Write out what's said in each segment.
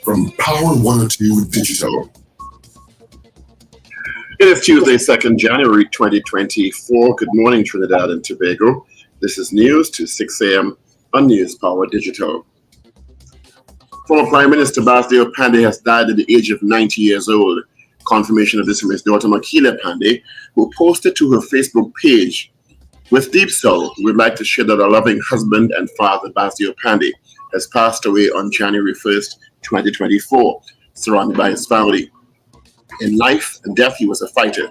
From Power 102 Digital. It is Tuesday, 2nd January 2024. Good morning, Trinidad and Tobago. This is news to 6 a.m. on News Power Digital. Former Prime Minister Basdeo Panday has died at the age of 90 years old. Confirmation of this from his daughter Makila Panday, who posted to her Facebook page, "With deep sorrow, we would like to share that our loving husband and father, Basdeo Panday, has passed away on January 1st, 2024, surrounded by his family. In life and death, he was a fighter.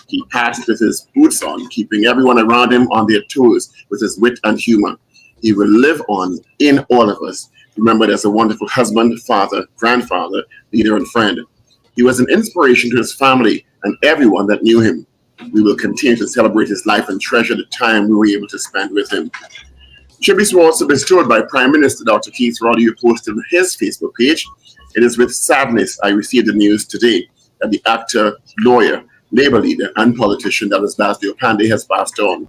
He passed with his boots on, keeping everyone around him on their toes with his wit and humor. He will live on in all of us, remembered as a wonderful husband, father, grandfather, leader, and friend. He was an inspiration to his family and everyone that knew him. We will continue to celebrate his life and treasure the time we were able to spend with him." Tributes were also bestowed by Prime Minister Dr. Keith Roddy, who posted on his Facebook page, "It is with sadness I received the news today that the actor, lawyer, labor leader, and politician that was Basdeo Panday has passed on.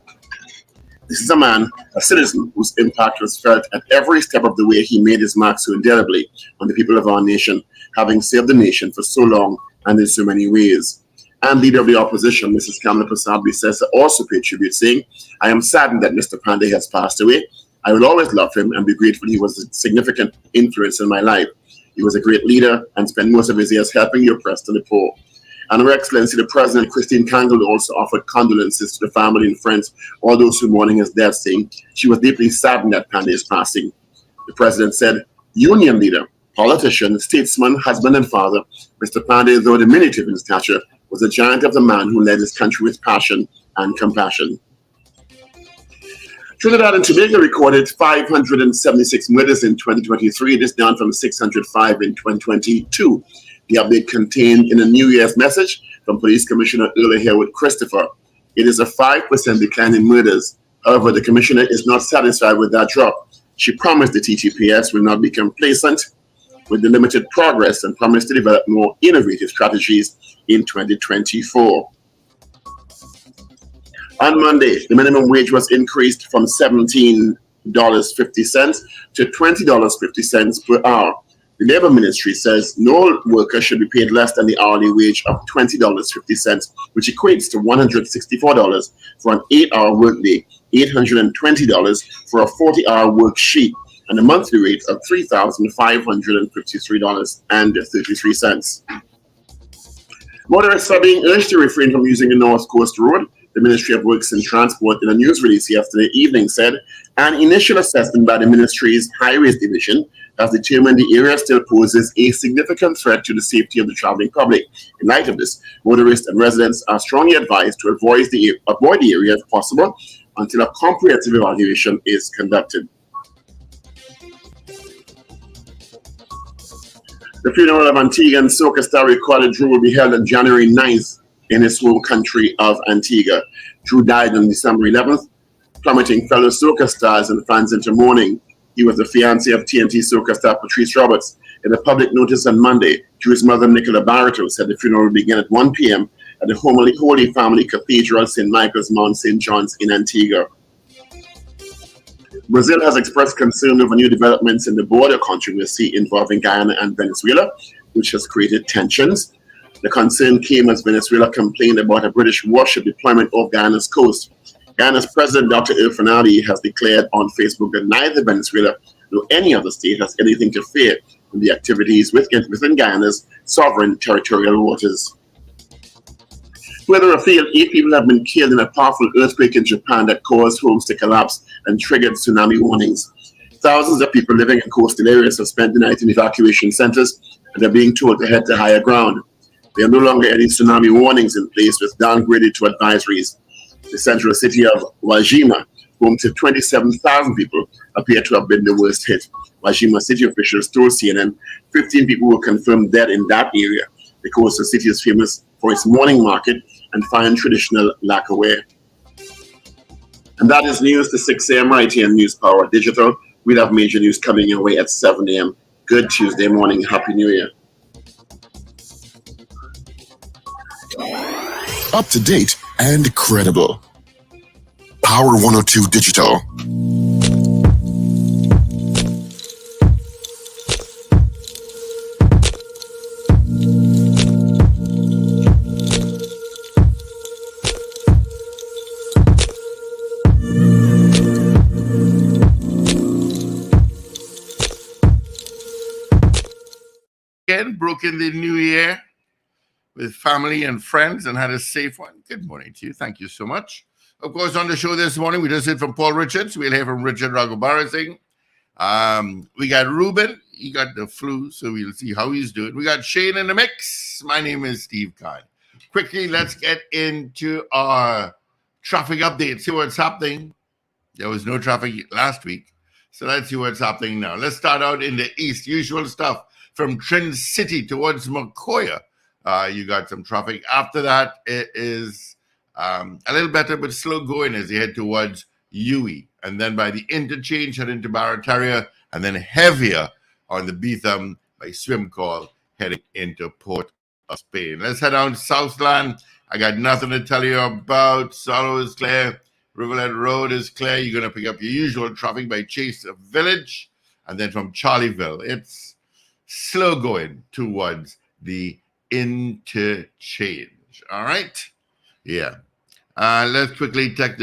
This is a man, a citizen, whose impact was felt at every step of the way. He made his mark so indelibly on the people of our nation, having served the nation for so long and in so many ways." And leader of the opposition, Mrs. Kamala Prasad-Bissessa, also paid tribute, saying, "I am saddened that Mr. Panday has passed away. I will always love him and be grateful he was a significant influence in my life. He was a great leader and spent most of his years helping the oppressed and the poor." And Her Excellency, the President, Christine Kangal, also offered condolences to the family and friends, all those who mourning his death, saying she was deeply saddened at Panday's passing. The President said, "Union leader, politician, statesman, husband, and father, Mr. Panday, though diminutive in stature, was a giant of the man who led his country with passion and compassion." Trinidad and Tobago recorded 576 murders in 2023. This down from 605 in 2022. The update contained in a New Year's message from Police Commissioner Earl Harewood Christopher. It is a 5% decline in murders. However, the Commissioner is not satisfied with that drop. She promised the TTPS will not be complacent with the limited progress and promised to develop more innovative strategies in 2024. On Monday, the minimum wage was increased from $17.50 to $20.50 per hour. The Labor Ministry says no worker should be paid less than the hourly wage of $20.50, which equates to $164 for an 8-hour workday, $820 for a 40-hour worksheet, and a monthly rate of $3,553.33. Motorists are being urged to refrain from using the North Coast Road. The Ministry of Works and Transport, in a news release yesterday evening, said an initial assessment by the ministry's Highways Division has determined the area still poses a significant threat to the safety of the traveling public. In light of this, motorists and residents are strongly advised to avoid the area if possible until a comprehensive evaluation is conducted. The funeral of Antiguan soca star recorded Drew will be held on January 9th in his home country of Antigua. Drew died on December 11th, plummeting fellow soca stars and fans into mourning. He was the fiancé of TNT soca star Patrice Roberts. In a public notice on Monday, Drew's mother, Nicola Barreto, said the funeral will begin at 1 p.m. at the Holy Family Cathedral, St. Michael's, Mount St. John's in Antigua. Brazil has expressed concern over new developments in the border controversy involving Guyana and Venezuela, which has created tensions. The concern came as Venezuela complained about a British warship deployment off Guyana's coast. Guyana's President Dr. Irfanadi has declared on Facebook that neither Venezuela nor any other state has anything to fear from the activities within Guyana's sovereign territorial waters. Further afield, 8 people have been killed in a powerful earthquake in Japan that caused homes to collapse and triggered tsunami warnings. Thousands of people living in coastal areas have spent the night in evacuation centers and are being told to head to higher ground. There are no longer any tsunami warnings in place, with downgraded to advisories. The central city of Wajima, home to 27,000 people, appear to have been the worst hit. Wajima city officials told CNN 15 people were confirmed dead in that area. The coastal city is famous for its morning market and fine traditional lacquerware. And that is news to 6 a.m. right here on News Power Digital. We'll have major news coming your way at 7 a.m. Good Tuesday morning. Happy New Year. Up to date and credible. Power 102 Digital. weekend, broke in the new year with family and friends and had a safe one. Good morning to you. Thank you so much. Of course, on the show this morning, we just heard from Paul Richards. We'll hear from Richard Raghubarasingh. We got Ruben. He got the flu, so we'll see how he's doing. We got Shane in the mix. My name is Steve Kine. Quickly, let's get into our traffic update. See what's happening. There was no traffic last week, so let's see what's happening now. Let's start out in the east. Usual stuff from Trin City towards Macoya. You got some traffic. After that, it is a little better, but slow going as you head towards Uwe. And then by the interchange, head into Barataria, and then heavier on the Beetham by Swim Call, heading into Port of Spain. Let's head down Southland. I got nothing to tell you about. Sorrow is clear. Riverlet Road is clear. You're going to pick up your usual traffic by Chase Village. And then from Charlieville, it's slow going towards the interchange. All right? Yeah. Let's quickly check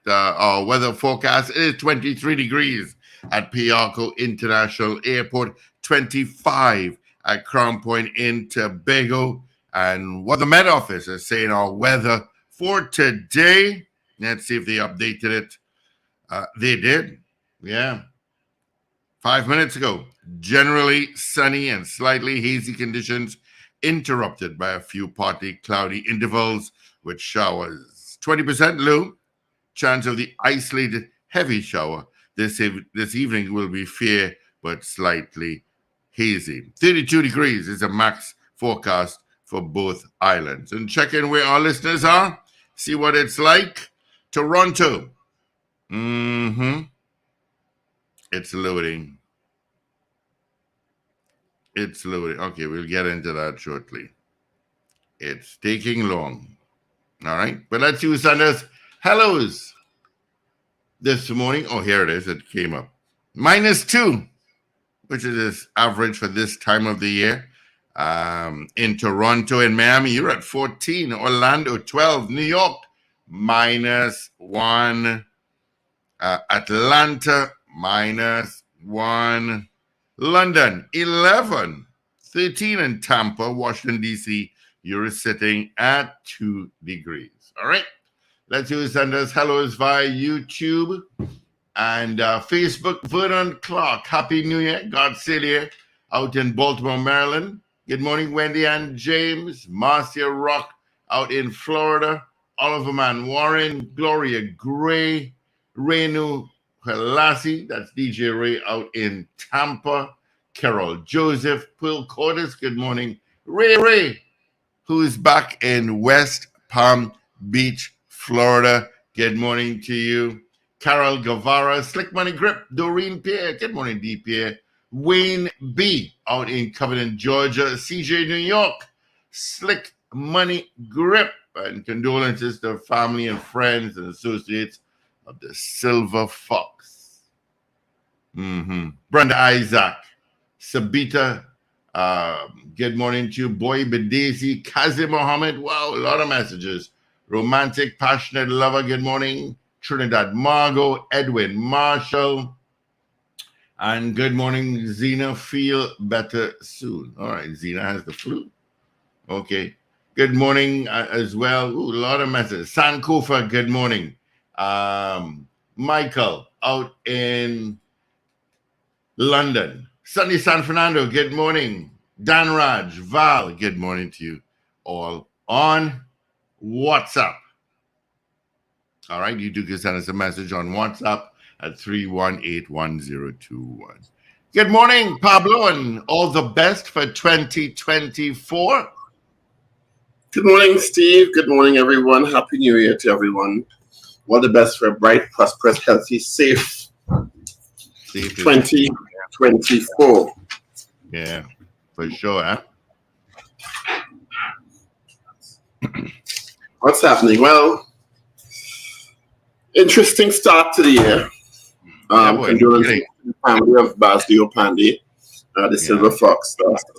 our weather forecast. It is 23 degrees at Piarco International Airport, 25 at Crown Point in Tobago. And what the Met Office is saying our weather for today. Let's see if they updated it. They did. Yeah. 5 minutes ago. Generally sunny and slightly hazy conditions, interrupted by a few partly cloudy intervals with showers. 20% low. Chance of the isolated heavy shower this evening will be fair but slightly hazy. 32 degrees is a max forecast for both islands. And check in where our listeners are. See what it's like. Toronto. It's loading. It's loading. Okay, we'll get into that shortly. It's taking long. All right. But let's use Sanders. Hellos this morning. Oh, here it is. It came up. -2, which is this average for this time of the year. In Toronto and Miami, you're at 14. Orlando, 12. New York, -1. Atlanta, -1. London, 11. 13 in Tampa. Washington, D.C., you're sitting at 2 degrees. All right. Let's send us hellos via YouTube and Facebook. Vernon Clark, Happy New Year. God save you out in Baltimore, Maryland. Good morning, Wendy and James. Marcia Rock out in Florida. Oliver Man Warren. Gloria Gray. Renu Pelassi. That's DJ Ray out in Tampa. Carol Joseph. Pearl Cordes. Good morning. Ray, who's back in West Palm Beach, Florida. Good morning to you. Carol Guevara, Slick Money Grip, Doreen Pierre. Good morning, D. Pierre. Wayne B. out in Covenant, Georgia. CJ, New York. Slick Money Grip. And condolences to family and friends and associates of the Silver Fox. Brenda Isaac. Sabita. Good morning to you. Boy Bedesi. Kazi Mohammed. Wow, a lot of messages. Romantic, passionate lover, good morning. Trinidad Margot, Edwin Marshall. And good morning, Zena. Feel better soon. All right, Zena has the flu. Okay. Good morning as well. Ooh, a lot of messages. Sankofa, good morning. Michael out in London. Sunny San Fernando, good morning. Dan Raj, Val, good morning to you all on WhatsApp. All right, you can send us a message on WhatsApp at 3181021. Good morning, Pablo, and all the best for 2024. Good morning, Steve. Good morning, everyone. Happy New Year to everyone. All the best for a bright, prosperous, healthy, safe 2024. Yeah, for sure, huh? What's happening? Well, interesting start to the year. Condolences to the family of Basdeo Panday, the Silver Fox.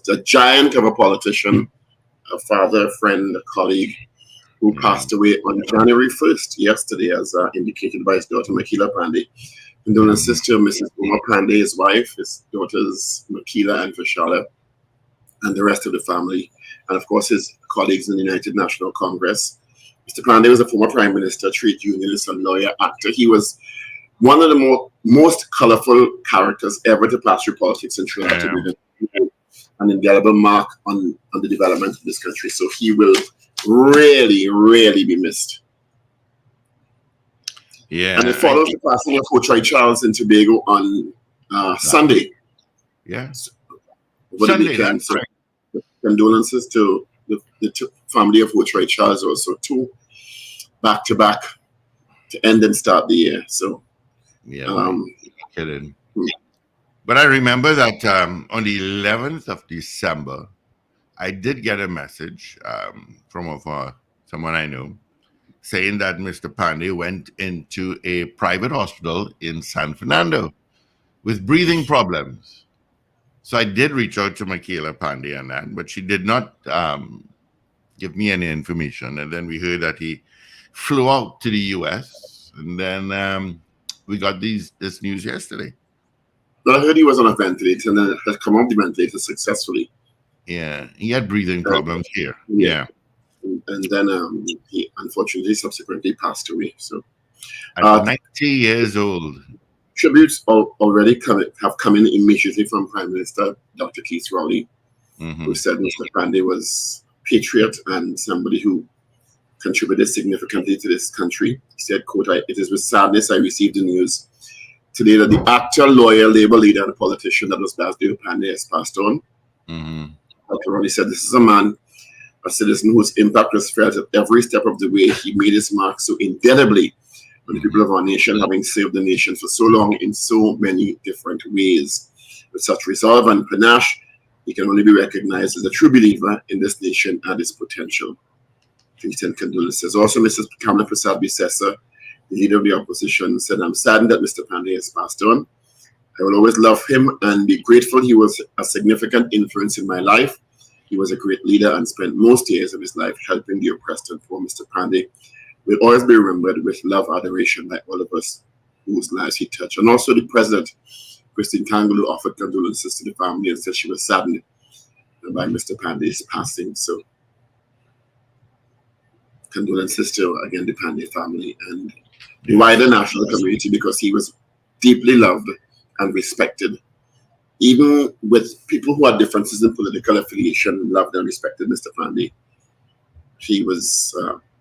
A giant of a politician, a father, a friend, a colleague, who passed away on January 1st, yesterday, as indicated by his daughter, Makila Panday. Condolences to Mrs. Uma Panday, his wife, his daughters, Makila and Vishala, and the rest of the family, and of course his colleagues in the United National Congress. Mr. Panday was a former prime minister, trade unionist, and lawyer, actor. He was one of the most colorful characters ever to pass through politics in Trinidad and Tobago, an indelible mark on the development of this country. So he will really, really be missed. Yeah. And it follows the passing of Hochai Charles in Tobago on Sunday. Yeah. Over the weekend. So condolences to the family of Hochai Charles, also two back-to-back to end and start the year. So kidding. But I remember that on the 11th of December, I did get a message from someone I know saying that Mr. Panday went into a private hospital in San Fernando with breathing problems. So I did reach out to Michaela Panday on that, but she did not give me any information. And then we heard that he flew out to the US, and then we got this news yesterday. But I heard he was on a ventilator and then has come off the ventilator successfully. Yeah, he had breathing problems here. Yeah. And then he unfortunately subsequently passed away. So at 90 years old. Tributes already have come in immediately from Prime Minister Dr. Keith Rowley, who said Mr. Panday was a patriot and somebody who contributed significantly to this country. He said, quote, "It is with sadness I received the news today that the actor, lawyer, labor leader, and politician that was Basdeo Panday has passed on." Dr. Rowley said, "This is a man, a citizen whose impact was felt at every step of the way. He made his mark so indelibly on the people of our nation, having served the nation for so long in so many different ways. With such resolve and panache, he can only be recognized as a true believer in this nation and its potential." Please send condolences. Also, Mrs. Kamala Prasad Bisesa, the leader of the opposition, said, "I'm saddened that Mr. Panday has passed on. I will always love him and be grateful. He was a significant influence in my life. He was a great leader and spent most years of his life helping the oppressed and poor. Mr. Panday will always be remembered with love, adoration by all of us whose lives he touched." And also the president, Christine Kangaloo, offered condolences to the family and said she was saddened by Mr. Panday's passing. So condolences to, again, the Panday family and the wider national community, because he was deeply loved and respected. Even with people who had differences in political affiliation, loved and respected Mr. Panday. He was,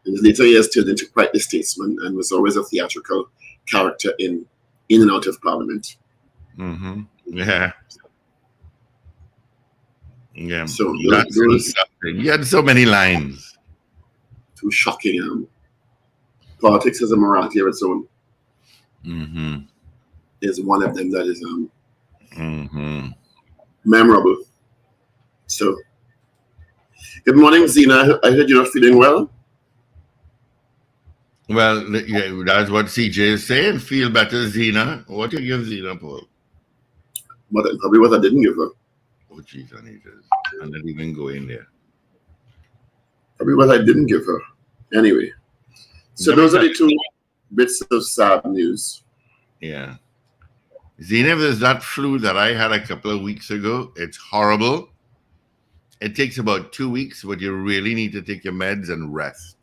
in his later years, turned into quite the statesman and was always a theatrical character in and out of Parliament. Yeah. Yeah. So those, he had so many lines. Too shocking. Politics has a morality of its own. Is one of them that is memorable. So, good morning, Zena. I heard you're not feeling well. Well, yeah, that's what CJ is saying. Feel better, Zena. What do you give Zena, Paul? Probably what I didn't give her. Oh, jeez, I'm not even going there. Probably what I didn't give her. Anyway, so those are the two bits of sad news. Yeah. Zena, there's that flu that I had a couple of weeks ago. It's horrible. It takes about 2 weeks, but you really need to take your meds and rest.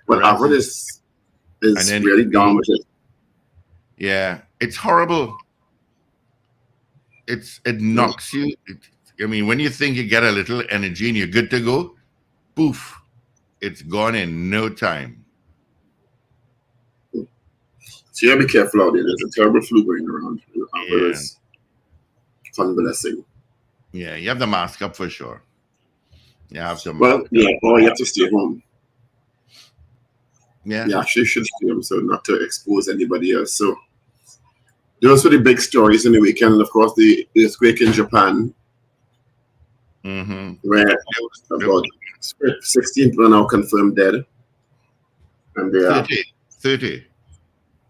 But Alfred is really down with it. Yeah, it's horrible. It knocks you. I mean, when you think you get a little energy and you're good to go, poof, it's gone in no time. So you gotta be careful out there. There's a terrible flu going around. It's convalescing. Yeah, you have the mask up for sure. You have to. Well, yeah, or you have to stay home. Yeah. You actually should stay home so not to expose anybody else. So those were the big stories in the weekend. And of course, the earthquake in Japan, where about 16 people are now confirmed dead. And they are 30.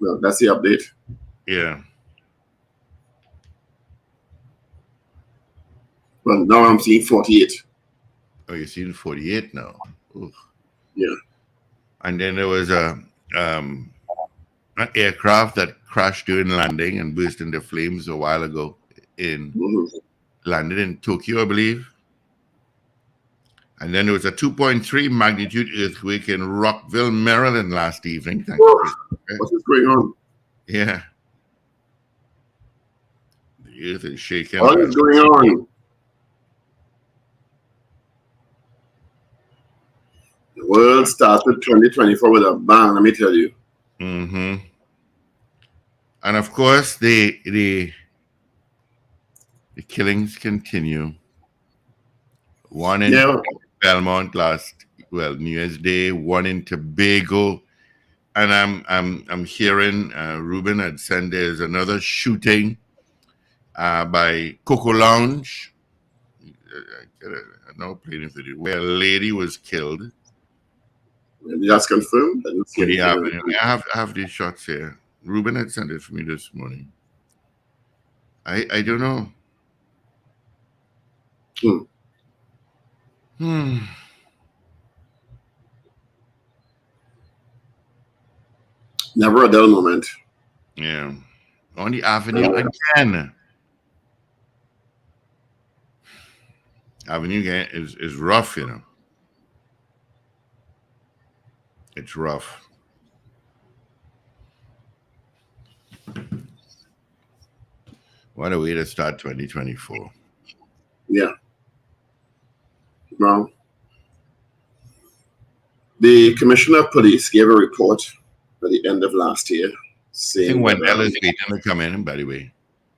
Well, that's the update. Yeah. Well, now I'm seeing 48. Oh, you're seeing 48 now. Oof. Yeah. And then there was an aircraft that crashed during landing and burst into flames a while ago in landed in Tokyo, I believe. And then there was a 2.3 magnitude earthquake in Rockville, Maryland last evening. Thank you, Chris. What is going on? Yeah. The earth is shaking. What is going on? The world started 2024 with a bang, let me tell you. Mm-hmm. And of course, the killings continue. One in Belmont New Year's Day. One in Tobago, and I'm hearing Ruben had said there's another shooting by Coco Lounge. No plain if it where a lady was killed. That's confirmed. I have these shots here. Ruben had sent it for me this morning. I don't know. Never a dull moment. Yeah. On the avenue again. Avenue again is rough, you know. It's rough. What a way to start 2024. Yeah. Well, the Commissioner of Police gave a report at the end of last year saying I think Wendell is waiting to come in, by the way.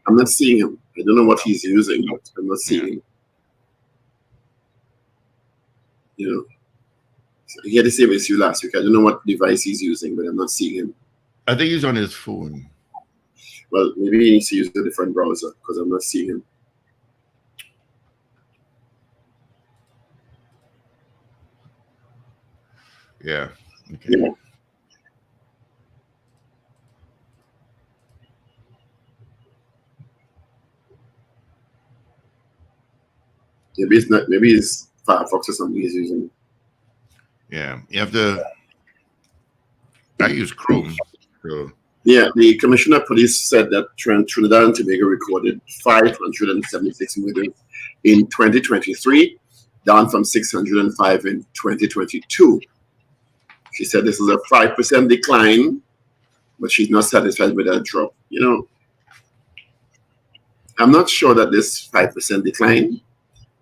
I'm not seeing him. I don't know what he's using, but I'm not seeing him. You know, he had the same issue last week. I don't know what device he's using, but I'm not seeing him. I think he's on his phone. Well, maybe he needs to use a different browser because I'm not seeing him. Yeah. Okay. Yeah. Maybe it's not. Maybe it's Firefox or something he's using. Yeah, you have to. I use Chrome. So. Yeah, the Commissioner of Police said that Trinidad and Tobago recorded 576 murders in 2023, down from 605 in 2022. She said this is a 5% decline, but she's not satisfied with that drop. You know, I'm not sure that this 5% decline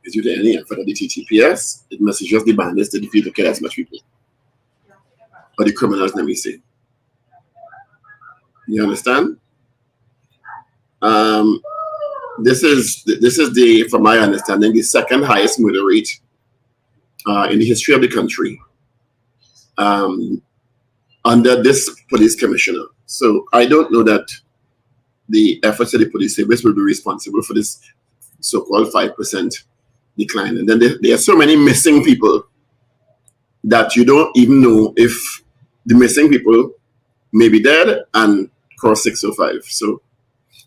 is due to any effort of the TTPS. It must be just the bandits that defeat to kill as much people. Or the criminals, let me say. You understand? This is the, from my understanding, the second highest murder rate in the history of the country under this police commissioner. So I don't know that the efforts of the police service will be responsible for this so-called 5% decline. And then there are so many missing people that you don't even know if the missing people may be dead and cross 605. So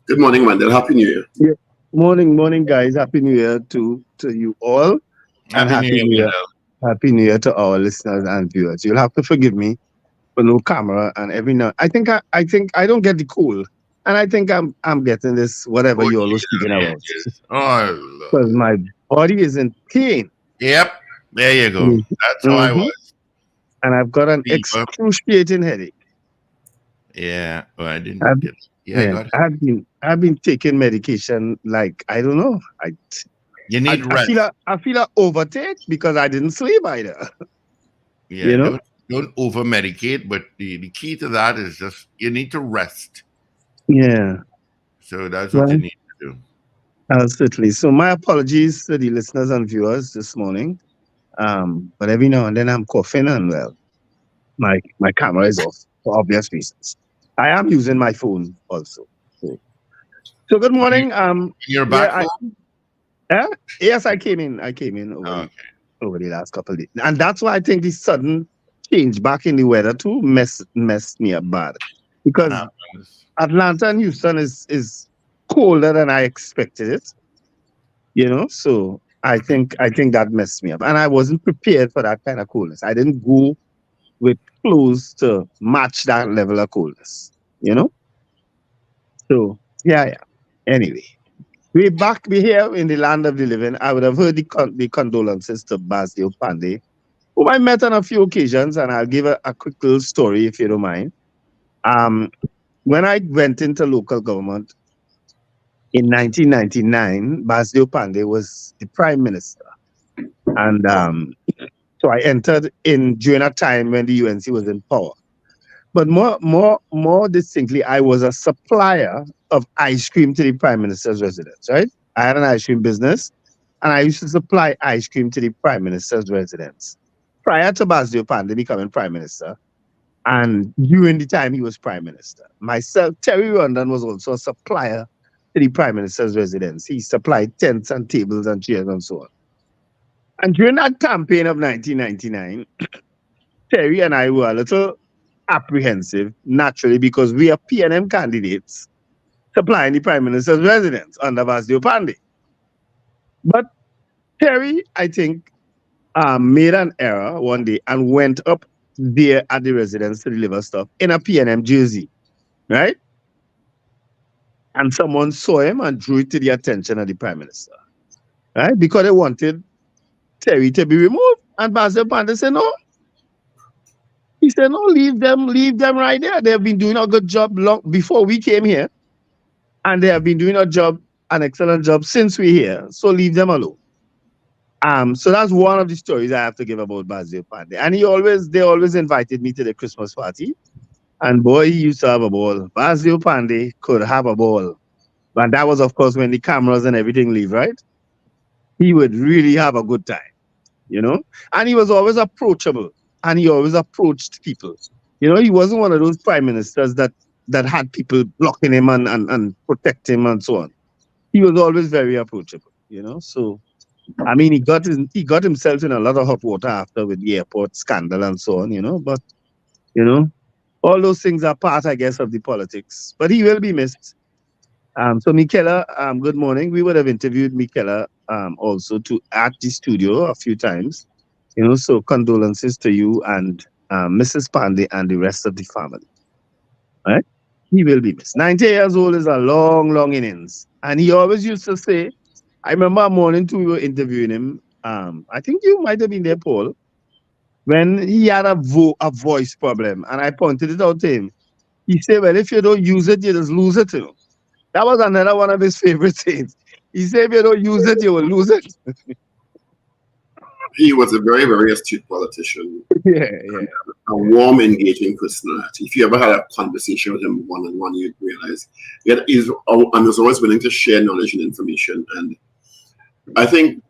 good morning, Wendell. Happy New Year. Yeah. Morning, guys. Happy New Year to you all. And Happy New Year. Happy New Year to our listeners and viewers. You'll have to forgive me for no camera and every now. I think I don't get the cool. And I think I'm getting this whatever you all were speaking about. Oh, because my body is in pain. Yep. There you go. That's how I was. And I've got an excruciating headache. Yeah. Well, I didn't get it. Yeah, I got it. I've been taking medication like I don't know. You need rest. I feel a overtake because I didn't sleep either. Yeah, you know? Don't over medicate, but the key to that is just you need to rest. Yeah. So that's what you need to do. Certainly. So my apologies to the listeners and viewers this morning. But every now and then I'm coughing and well, my camera is off for obvious reasons. I am using my phone also. So good morning. You're back. Yes, I came in over the last couple of days. And that's why I think the sudden change back in the weather too messed me up bad. Because Atlanta and Houston is colder than I expected it. You know, so I think that messed me up. And I wasn't prepared for that kind of coldness. I didn't go with clothes to match that level of coldness. You know? So yeah. Anyway. We back we here in the land of the living. I would have heard the condolences to Basdeo Panday, whom I met on a few occasions, and I'll give a quick little story if you don't mind. Um, when I went into local government in 1999, Basdeo Panday was the prime minister, and so I entered in during a time when the UNC was in power. But more distinctly, I was a supplier of ice cream to the prime minister's residence. Right, I had an ice cream business, and I used to supply ice cream to the prime minister's residence prior to Basdeo Panday becoming prime minister. And during the time he was prime minister, myself, Terry Rondon, was also a supplier to the prime minister's residence. He supplied tents and tables and chairs and so on. And during that campaign of 1999, Terry and I were a little apprehensive, naturally, because we are PNM candidates supplying the prime minister's residence under Basdeo Panday. But Terry, I think, made an error one day and went up there at the residence to deliver stuff in a PNM jersey, right? And someone saw him and drew it to the attention of the prime minister, right? Because they wanted Terry to be removed. And Basdeo Panday said, no. He said, no, leave them right there. They have been doing a good job long before we came here. And they have been doing an excellent job since we're here. So leave them alone. So that's one of the stories I have to give about Basdeo Panday. And they always invited me to the Christmas party. And boy, he used to have a ball. Basdeo Panday could have a ball. And that was, of course, when the cameras and everything leave, right? He would really have a good time, you know? And he was always approachable. And he always approached people. You know, he wasn't one of those prime ministers that had people blocking him and protect him and so on. He was always very approachable, you know? So, I mean, he got himself in a lot of hot water after with the airport scandal and so on, you know? But, you know, all those things are part, I guess, of the politics. But he will be missed. So Michaela, good morning. We would have interviewed Michaela also at the studio a few times. You know, so condolences to you and Mrs. Panday and the rest of the family. Right? He will be missed. 90 years old is a long, long innings. And he always used to say, I remember a morning too, we were interviewing him. I think you might have been there, Paul, when he had a voice problem. And I pointed it out to him. He said, well, if you don't use it, you just lose it. You know? That was another one of his favorite things. He said, if you don't use it, you will lose it. He was a very, very astute politician. Yeah. A warm, engaging personality. If you ever had a conversation with him one-on-one, you'd realize he's always willing to share knowledge and information. And I think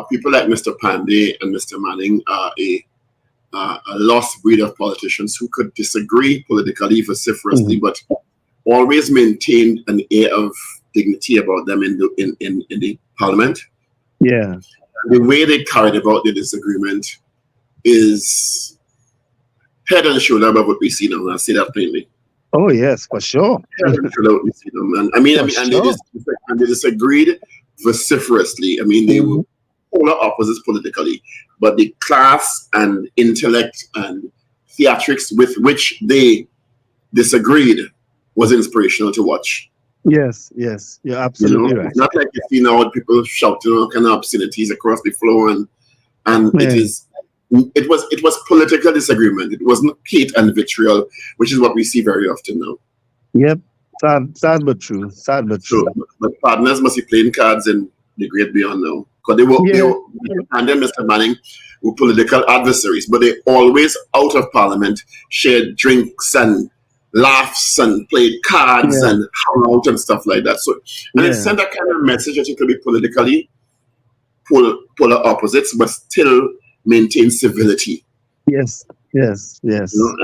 people like Mr. Panday and Mr. Manning are a lost breed of politicians who could disagree politically vociferously, but always maintained an air of dignity about them in the parliament. Yeah. The way they carried about the disagreement is head and shoulder above what we see now. I say that plainly. Oh yes, for sure. Head and shoulder what we see now. And they disagreed vociferously. I mean, they were polar opposites politically, but the class and intellect and theatrics with which they disagreed was inspirational to watch. Yes, you're absolutely right. It's not like you see now people shouting all kind of obscenities across the floor, and it was political disagreement. It wasn't hate and vitriol, which is what we see very often now. Yep, sad but true. But partners must be playing cards in the great beyond now, because they were and then Mr. Manning were political adversaries, but they always out of parliament shared drinks and laughs and played cards and hung out and stuff like that. So, and it sent a kind of message that you could be politically polar opposites, but still maintain civility. Yes. You know,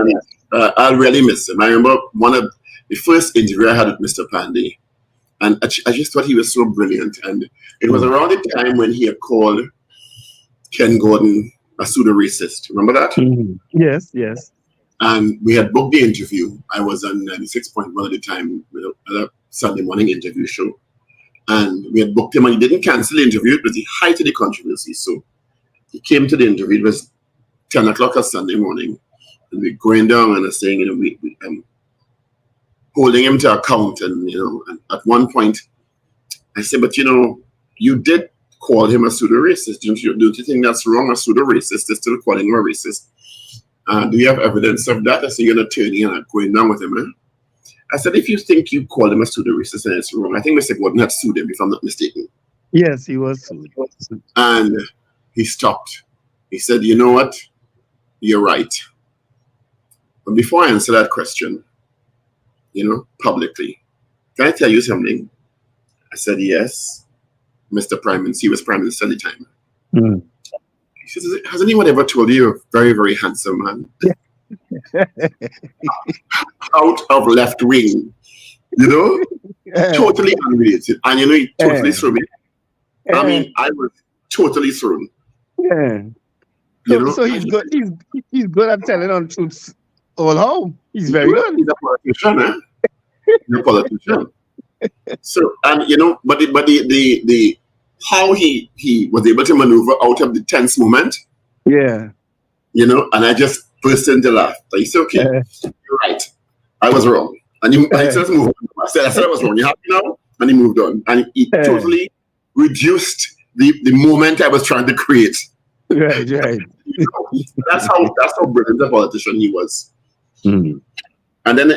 and I'll really miss him. I remember one of the first interview I had with Mr. Panday, and I just thought he was so brilliant. And it was around the time when he had called Ken Gordon a pseudo-racist. Remember that? Yes. And we had booked the interview. I was on 96.1 at the time, at a Sunday morning interview show. And we had booked him, and he didn't cancel the interview. It was the height of the controversy. So he came to the interview. It was 10 o'clock on Sunday morning. And we're going down and saying, you know, we holding him to account. And, you know, and at one point, I said, but you did call him a pseudo-racist. Don't you think that's wrong? A pseudo-racist is still calling him a racist. Do you have evidence of that? I said, you're not turning and going down with him, eh? I said, if you think you called him a pseudo-racist and it's wrong, I think Mr. Gordon had sued him, if I'm not mistaken. Yes, he was sued. And he stopped. He said, you know what? You're right. But before I answer that question, publicly, can I tell you something? I said, yes, Mr. Prime Minister. He was Prime Minister at the time. Mm. He says, has anyone ever told you you're a very, very handsome man? Out of left wing, totally unrelated. And he totally threw me. I mean, I was totally thrown. Yeah. So he's good. He's good at telling untruths all home. He's very good. He's a politician, eh? He's a politician. So, and but the how he was able to maneuver out of the tense moment. Yeah. And I just burst into laugh. I said, okay, you're right. I was wrong. And he just moved on. I said I was wrong. You happy now? And he moved on. And he totally reduced the moment I was trying to create. Right. That's how brilliant a politician he was. Mm. And then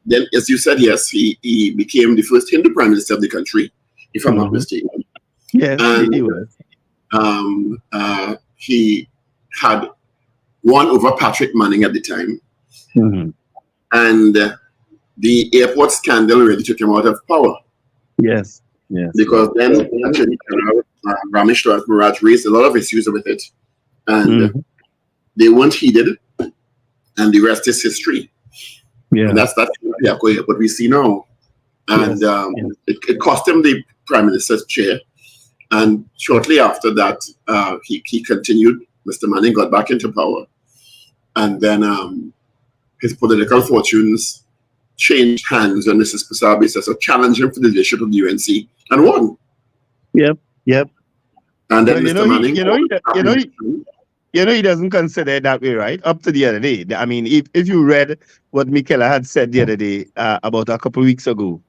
then as you said, yes, he became the first Hindu prime minister of the country, if I'm not mistaken. Yes, and, he was. He had won over Patrick Manning at the time. Mm-hmm. And the airport scandal really took him out of power. Yes. Because then actually Ramesh Maraj raised a lot of issues with it. And they weren't heeded. And the rest is history. Yeah. And that's what we see now. And it cost him the prime minister's chair. And shortly after that, he continued. Mr. Manning got back into power. And then his political fortunes changed hands when Mrs. Pasabi Sessa challenged him for the leadership of the UNC and won. Yep. And then Mr. Manning... he doesn't consider it that way, right? Up to the other day. I mean, if you read what Michaela had said the other day, about a couple of weeks ago,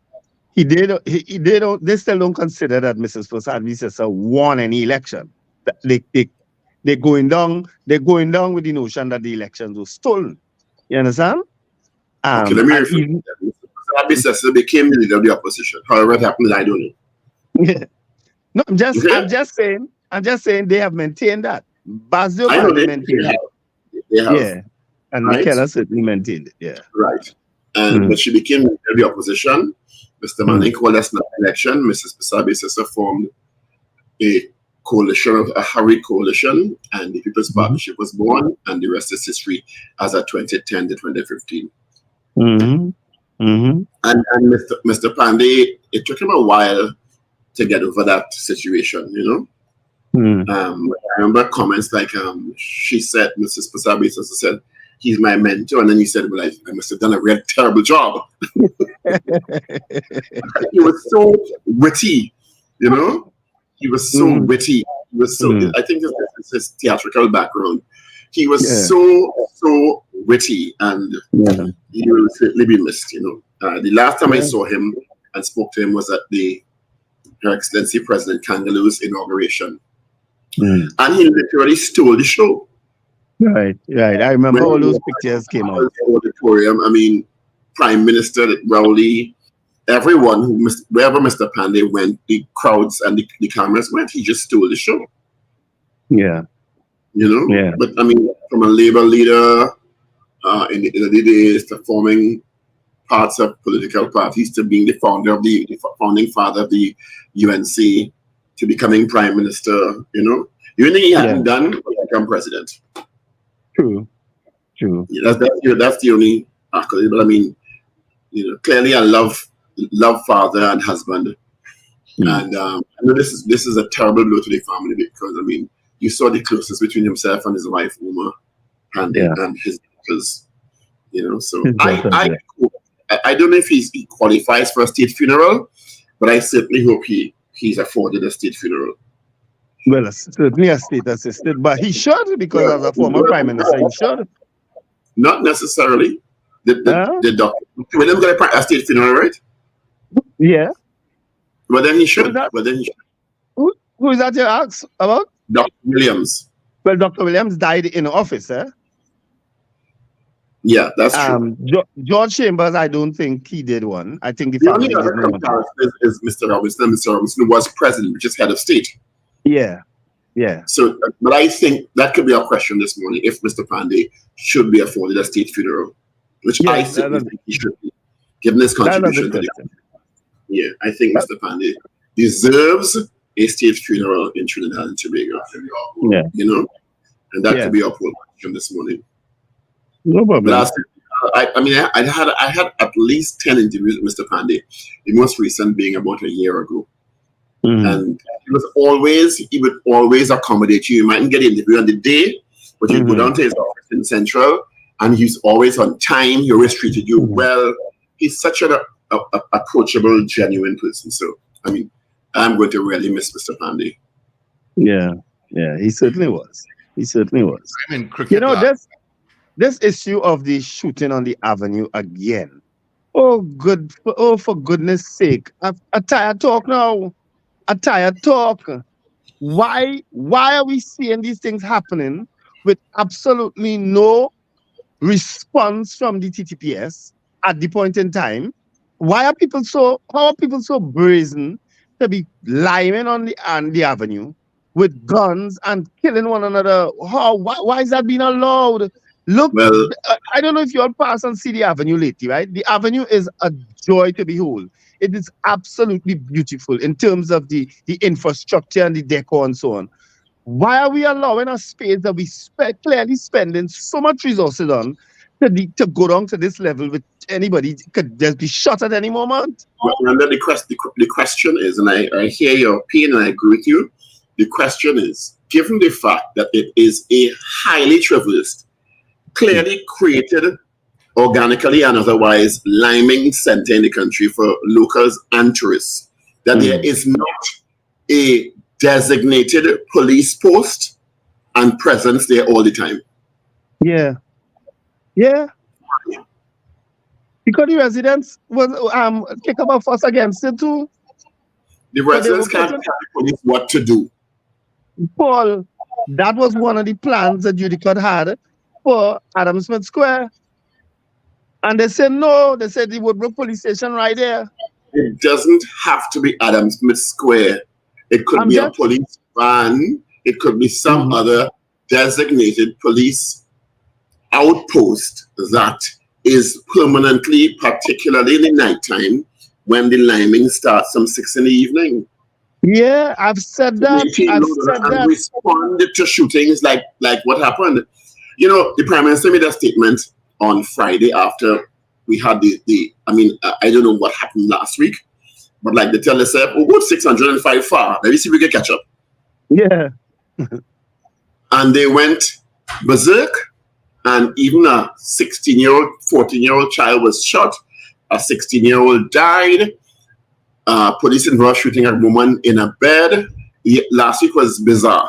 they still don't consider that Mrs. Pasabi Sessa won any election. They're going down with the notion that the elections were stolen. You understand? Okay, let me rephrase that. Pasabi Sessa became the leader of the opposition. However it happened, I don't know. Yeah. No, I'm just saying they have maintained that. Basdeo maintained that. They have. Yeah. And Michaela certainly maintained it. Yeah. Right. And but she became leader of the opposition. Mr. Manning called us an election. Mrs. Pasabi Sessa formed a coalition, a hurried coalition, and the People's Partnership was born, and the rest is history as of 2010 to 2015. And Mr. Panday, it took him a while to get over that situation, I remember comments like she said, Mrs. Pasabi Sessa said, he's my mentor, and then he said, well, I must have done a real terrible job. He was so witty, He was so witty. He was so, I think it's his theatrical background. He was so witty, and he will certainly be missed, The last time I saw him and spoke to him was at Her Excellency President Kangaloo's inauguration. And he literally stole the show. Right. I remember all those pictures came out. Auditorium, I mean, Prime Minister Rowley, everyone, wherever Mr. Panday went, the crowds and the cameras went, he just stole the show. Yeah. But I mean, from a labor leader in the days to forming parts of political parties to being the founding father of the UNC to becoming prime minister, you think he hadn't done to become president? True. Yeah, that's the only accolade. But I mean, clearly a love father and husband. And I know this is a terrible blow to the family, because I mean, you saw the closeness between himself and his wife Uma and his daughters. So I don't know if he qualifies for a state funeral, but I certainly hope he's afforded a state funeral. Well, certainly a state assisted, but he should, because as a former prime minister, he should. Not necessarily. The doctor William got a state funeral, right? Yeah. Well, then he should. Well, then he should. Who is that you ask about? Dr. Williams. Well, Dr. Williams died in office, eh? Yeah, that's true. George Chambers, I don't think he did one. I think the only other comparison is Mr. Robinson. Mr. Robinson was president, which is head of state. Yeah, yeah. So, but I think that could be our question this morning: if Mr. Panday should be afforded a state funeral, which I think he should be, given his contribution to the. Yeah, I think Mr. Panday deserves a state funeral in Trinidad and Tobago. Yeah, you know, and that could be our poll question this morning. No problem. I had at least 10 interviews with Mr. Panday, the most recent being about a year ago. And he would always accommodate you. You mightn't get an interview on the day, but you go down to his office in Central, and he's always on time. He always treated you well. He's such an approachable, genuine person. So, I mean, I'm going to really miss Mr. Panday. Yeah, he certainly was. He certainly was. I mean, cricket. This issue of the shooting on the avenue again. For goodness sake. A tired talk now. A tired talk. Why are we seeing these things happening with absolutely no response from the TTPS at the point in time? How are people so brazen to be lying on the avenue with guns and killing one another? Why is that being allowed? Look, I don't know if you all pass and see the avenue lately, right? The avenue is a joy to behold. It is absolutely beautiful in terms of the infrastructure and the decor and so on. Why are we allowing a space that we clearly spending so much resources on to go down to this level with anybody could just be shot at any moment? Well, the question is, and I hear your opinion and I agree with you, the question is, given the fact that it is a highly traversed, clearly created organically and otherwise liming center in the country for locals and tourists, that there is not a designated police post and presence there all the time. Yeah. Because the residents was kick up a fuss against it too. The residents can't tell the police what to do. Paul, that was one of the plans that Judicot had for Adam Smith Square. And they said no, they said the Woodbrook police station right there. It doesn't have to be Adam Smith Square. It could be a police van. It could be some other designated police outpost that is permanently, particularly in the nighttime, when the liming starts from 6 in the evening. Yeah, I've said that. And respond to shootings like what happened. You know, the Prime Minister made a statement on Friday after we had I don't know what happened last week, but like the teller said, we'll go 605 far. Let me see if we can catch up. Yeah. And they went berserk, and even a 16-year-old, 14-year-old child was shot. A 16-year-old died. Police involved shooting a woman in a bed. Last week was bizarre.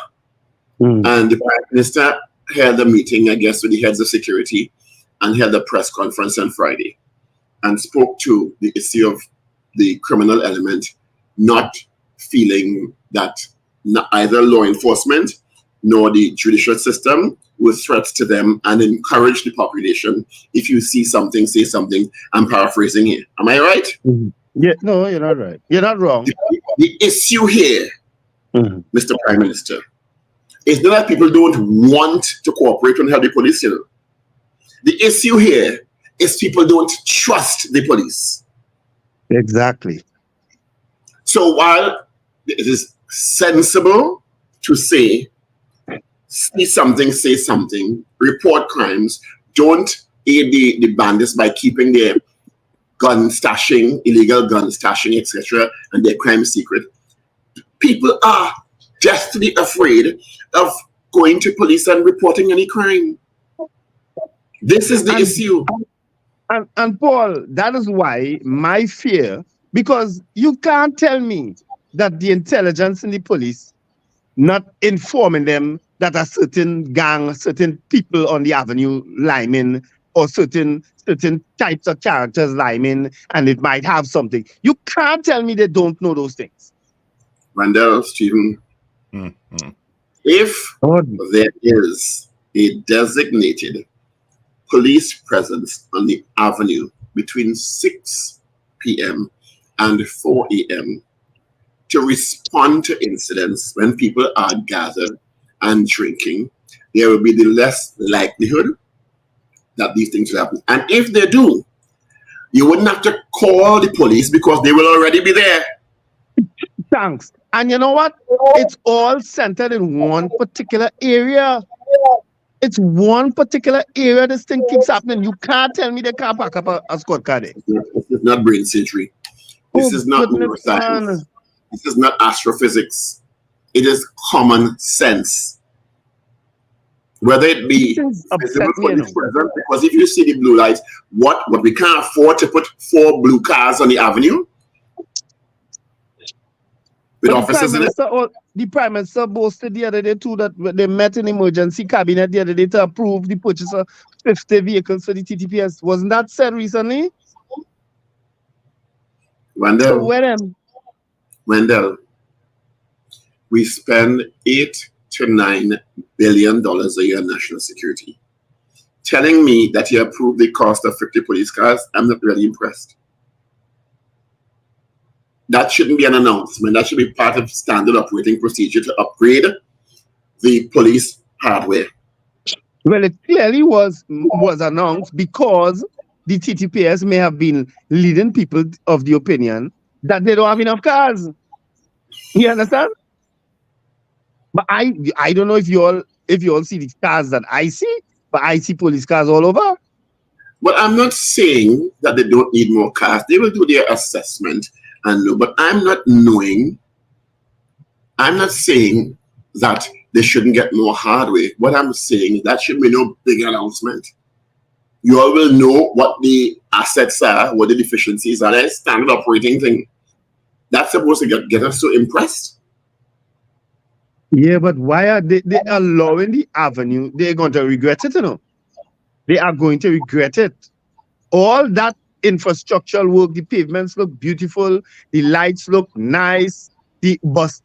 And the Prime Minister held a meeting, I guess, with the heads of security and held a press conference on Friday and spoke to the issue of the criminal element, not feeling that either law enforcement nor the judicial system were threats to them, and encourage the population. If you see something, say something. I'm paraphrasing here. Am I right? Yeah, no, you're not right. You're not wrong. The issue here, Mr. Prime Minister, is not that people don't want to cooperate and help the police. The issue here is people don't trust the police. Exactly. So while it is sensible to say, see something, say something, report crimes, don't aid the bandits by keeping their gun stashing, illegal gun stashing, etc., and their crime secret. People are deathly afraid of going to police and reporting any crime. This is the issue. And Paul, that is why my fear, because you can't tell me that the intelligence in the police not informing them that a certain gang, certain people on the avenue liming, or certain certain types of characters liming, and it might have something. You can't tell me they don't know those things. Mandel, Stephen, if there is a designated police presence on the avenue between 6 p.m. and 4 a.m. to respond to incidents when people are gathered and drinking, there will be the less likelihood that these things will happen. And if they do, you wouldn't have to call the police because they will already be there. Thanks. And you know what? It's all centered in one particular area. It's one particular area this thing keeps happening. You can't tell me they can't pack up a squad car there. This is not brain surgery. This is not neuroscience. This is not astrophysics. It is common sense. Whether it be visible for the present, because if you see the blue lights, what we can't afford to put 4 blue cars on the avenue with officers in it. The Prime Minister boasted the other day too that they met in emergency cabinet the other day to approve the purchase of 50 vehicles for the TTPS. Wasn't that said recently? Wendell, we spend $8 to $9 billion a year on national security. Telling me that you approved the cost of 50 police cars, I'm not really impressed. That shouldn't be an announcement. That should be part of standard operating procedure to upgrade the police hardware. Well, it clearly was announced because the TTPS may have been leading people of the opinion that they don't have enough cars. You understand? But I don't know if you all see the cars that I see, but I see police cars all over. Well, I'm not saying that they don't need more cars. They will do their assessment and know. But I'm not saying that they shouldn't get more hardware. What I'm saying is that should be no big announcement. You all will know what the assets are, what the deficiencies are. That's standard operating thing. That's supposed to get us so impressed. Yeah, but why are they allowing the avenue? They're going to regret it, you know. They are going to regret it. All that infrastructural work, the pavements look beautiful, the lights look nice, the bus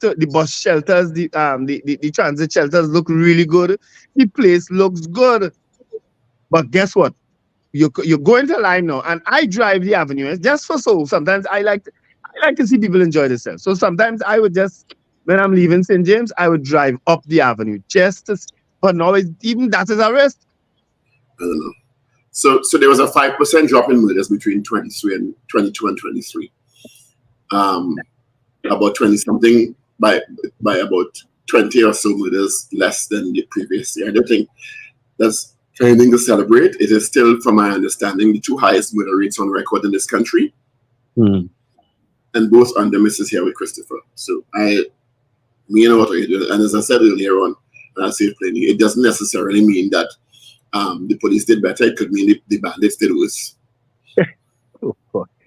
shelters, the transit shelters look really good. The place looks good. But guess what? You're going to line now, and I drive the avenue just for so. Sometimes I like to see people enjoy themselves. So sometimes I would just, when I'm leaving St. James, I would drive up the avenue just to. But now even that is a risk. I don't know. So there was a 5% drop in murders between 22 and 23. About 20 something by about 20 or so murders less than the previous year. I don't think that's anything to celebrate. It is still, from my understanding, the 2 highest murder rates on record in this country. And both under Mrs. here with Christopher. So you know what we're doing. And as I said earlier on, and I say it plainly, it doesn't necessarily mean that the police did better. It could mean the bandits did worse.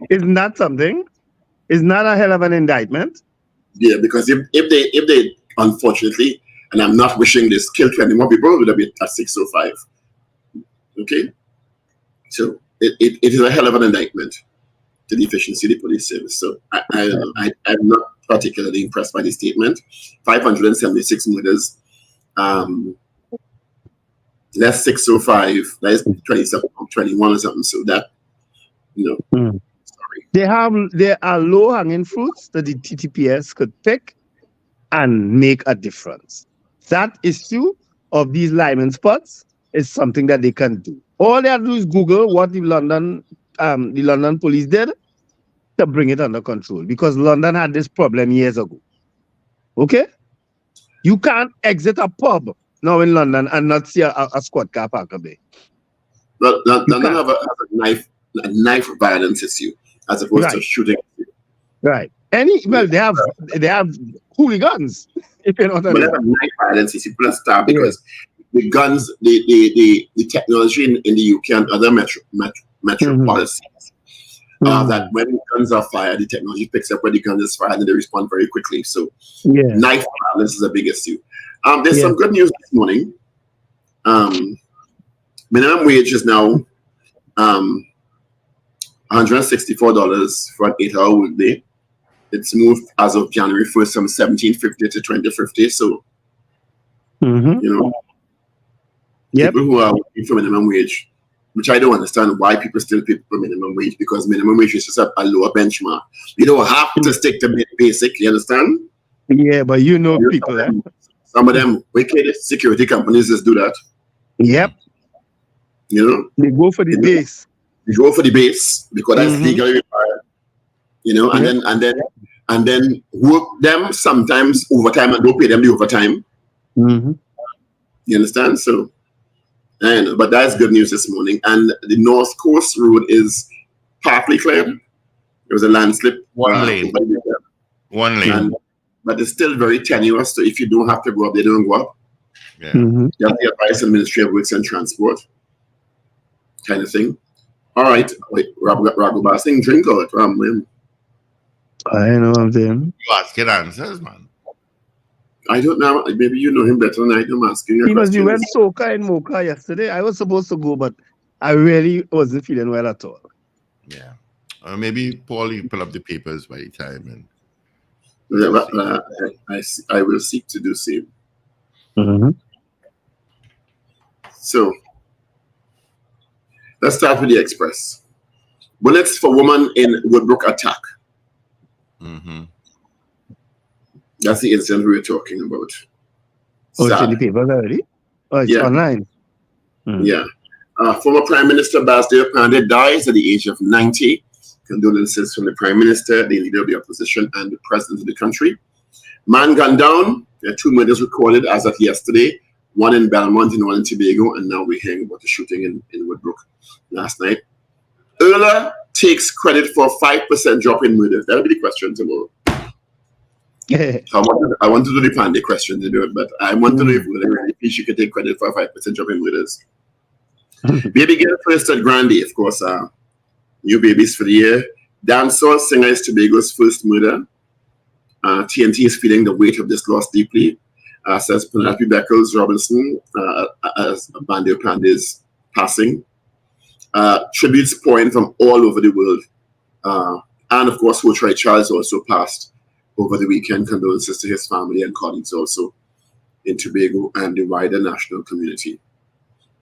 Isn't that something? Isn't that a hell of an indictment? Yeah, because if they unfortunately, and I'm not wishing this, killed 20 more people, it would have been at 605. Okay? So it is a hell of an indictment to the efficiency of the police service. So I'm not particularly impressed by the statement. 576 murders, less 605, that is 27, 21 or something. So that, sorry. There are low-hanging fruits that the TTPS could pick and make a difference. That issue of these lineman spots is something that they can do. All they have to do is Google what the London police did to bring it under control, because London had this problem years ago. Okay? You can't exit a pub now in London and not see a squad car parked there. But London have a knife violence issue as opposed to shooting. Right. They have hooligans. If you know what I mean. They have a knife violence issue. People are stabbed because the guns, the technology in the UK and other metropolises. That when guns are fired, the technology picks up where the gun is fired and they respond very quickly. So knife violence is a big issue. There's some good news this morning. Minimum wage is now $164 for an 8-hour workday. It's moved as of January 1st from $1,750 to $2,050. So, people who are working for minimum wage, which I don't understand why people still pay for minimum wage, because minimum wage is just a lower benchmark. You don't have to stick to basic, you understand? Yeah, but people. Some of them wicked security companies just do that. Yep. They go for the base. They go for the base because that's legally required. And then work them sometimes overtime and don't pay them the overtime. You understand? So, but that's good news this morning. And the North Coast Road is partly cleared. There was a landslip. One lane. But it's still very tenuous. So if you don't have to go up, they don't go up. Yeah. You have the advice of Ministry of Works and Transport kind of thing. All right. Wait, Raghubar Singh, drink out. I know what I'm saying. You ask your answers, man. I don't know. Maybe you know him better than I do. I'm asking you because you went Soca and Mocha yesterday. I was supposed to go, but I really wasn't feeling well at all. Yeah. Maybe Paul, you pull up the papers by the time. And I will seek to do same. So, let's start with the Express. Bullets for woman in Woodbrook attack. That's the incident we were talking about. Oh, it's in the papers already? Oh, it's online. Yeah. Former Prime Minister Basdeo Panday dies at the age of 90. Condolences from the Prime Minister, the leader of the opposition, and the President of the country. Man gunned down. There are 2 murders recorded as of yesterday. One in Belmont and one in Tobago. And now we're hearing about the shooting in Woodbrook last night. Erla takes credit for 5% drop in murders. That'll be the question tomorrow. I want to do the Panday question to do it, but I want to know if she could take credit for a 5% drop in murders. Baby girl first at Grande, of course. New babies for the year. Dancehall singer is Tobago's first murder. TNT is feeling the weight of this loss deeply, says Penelope Beckles Robinson, as Basdeo Panday's passing. Tributes pouring from all over the world. And of course, Hochrai Charles also passed over the weekend. Condolences to his family and colleagues also in Tobago and the wider national community.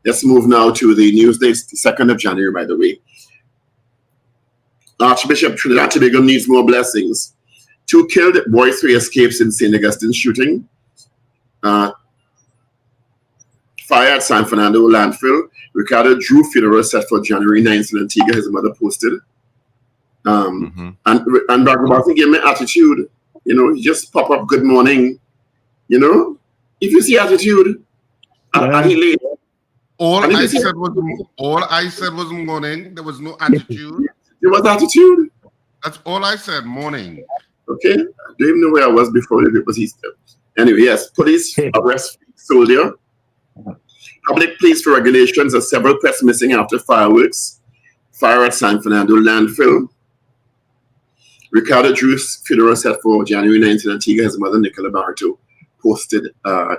Let's move now to the news day. It's the 2nd of January, by the way. Archbishop Trinidad Tobago needs more blessings. 2 killed, boy 3 escapes in St. Augustine shooting. Fire at San Fernando landfill. Ricardo Drew funeral set for January 9th in Antigua, his mother posted. And Raghubar gave me attitude. You just pop up good morning. If you see attitude, and he late. All I said was morning. There was no attitude. There was attitude. That's all I said, morning. Okay. I don't even know where I was before it was Easter. Anyway, yes. Police arrest soldier. Public police for regulations of several pets missing after fireworks. Fire at San Fernando landfill. Ricardo Drew's funeral set for January 9th in Antigua. His mother, Nicola Barto, posted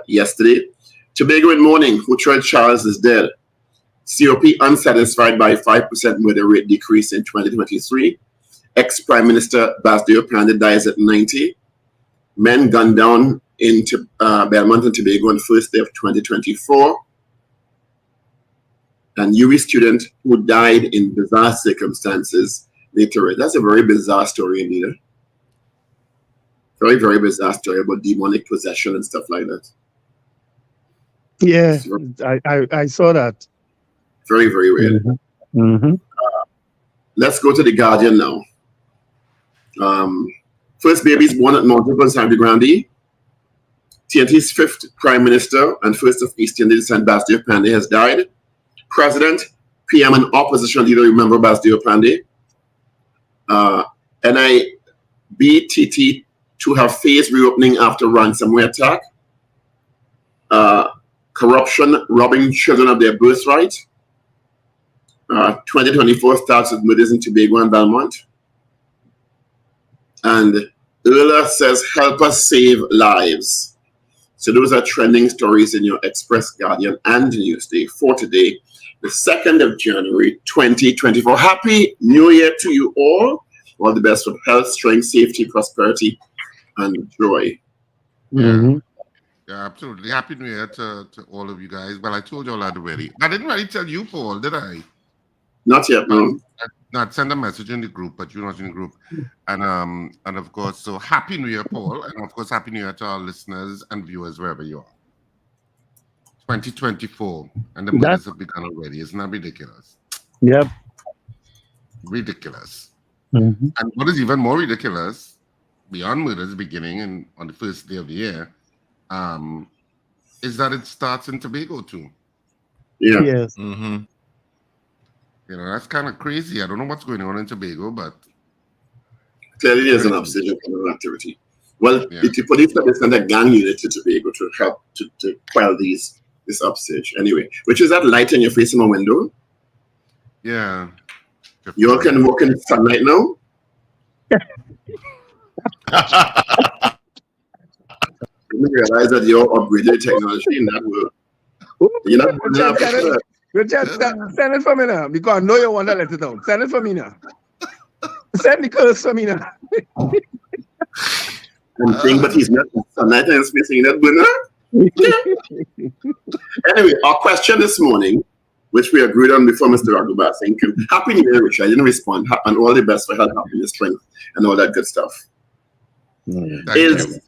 yesterday. Tobago in mourning. Hochrai Charles is dead. COP unsatisfied by 5% murder rate decrease in 2023. Ex-Prime Minister Basdeo Panday dies at 90. Men gunned down in Belmont and Tobago on first day of 2024. And UWI student who died in bizarre circumstances later. That's a very bizarre story indeed. Very, very bizarre story about demonic possession and stuff like that. Yeah, I saw that. Very, very weird. Let's go to The Guardian now. First babies born at multiple San Grande. TNT's 5th Prime Minister and first of East Indian descent, Basdeo Panday, has died. President, PM, and opposition leader remember Basdeo Panday. NIBTT to have phased reopening after ransomware attack. Corruption robbing children of their birthright. 2024 starts with murders in Tobago and Belmont. And Erla says, help us save lives. So those are trending stories in your Express, Guardian, and Newsday for today, the 2nd of January, 2024. Happy New Year to you all. All the best for health, strength, safety, prosperity, and joy. Yeah, absolutely. Happy New Year to all of you guys. Well, I told you all that already. I didn't really tell you, Paul, did I? Not yet, no. Not send a message in the group, but you're not in the group. And of course, so Happy New Year, Paul. And of course, Happy New Year to our listeners and viewers wherever you are. 2024. And the murders have begun already. Isn't that ridiculous? Yep. Ridiculous. Mm-hmm. And what is even more ridiculous, beyond murders beginning on the first day of the year, is that it starts in Tobago too. Yeah. Yes. Mm-hmm. You know, that's kind of crazy. I don't know what's going on in Tobago, but clearly there's an upsurge in criminal activity. Well, the police have sent a gang unit to Tobago to help to quell this upsurge. Anyway, which is that light in your face in my window? Yeah. You all can walk in the sunlight now? You realize that you're upgraded technology in that world. You're not Richard, send it for me now, because I know you want to let it down. Send it for me now. Send the curse for me now. I'm saying, but he's not sunlight and spacing that winner. Anyway, our question this morning, which we agreed on before Mr. Ragubar, saying, Happy New Year, Richard. I didn't respond. And all the best for health, happiness, strength, and all that good stuff. Should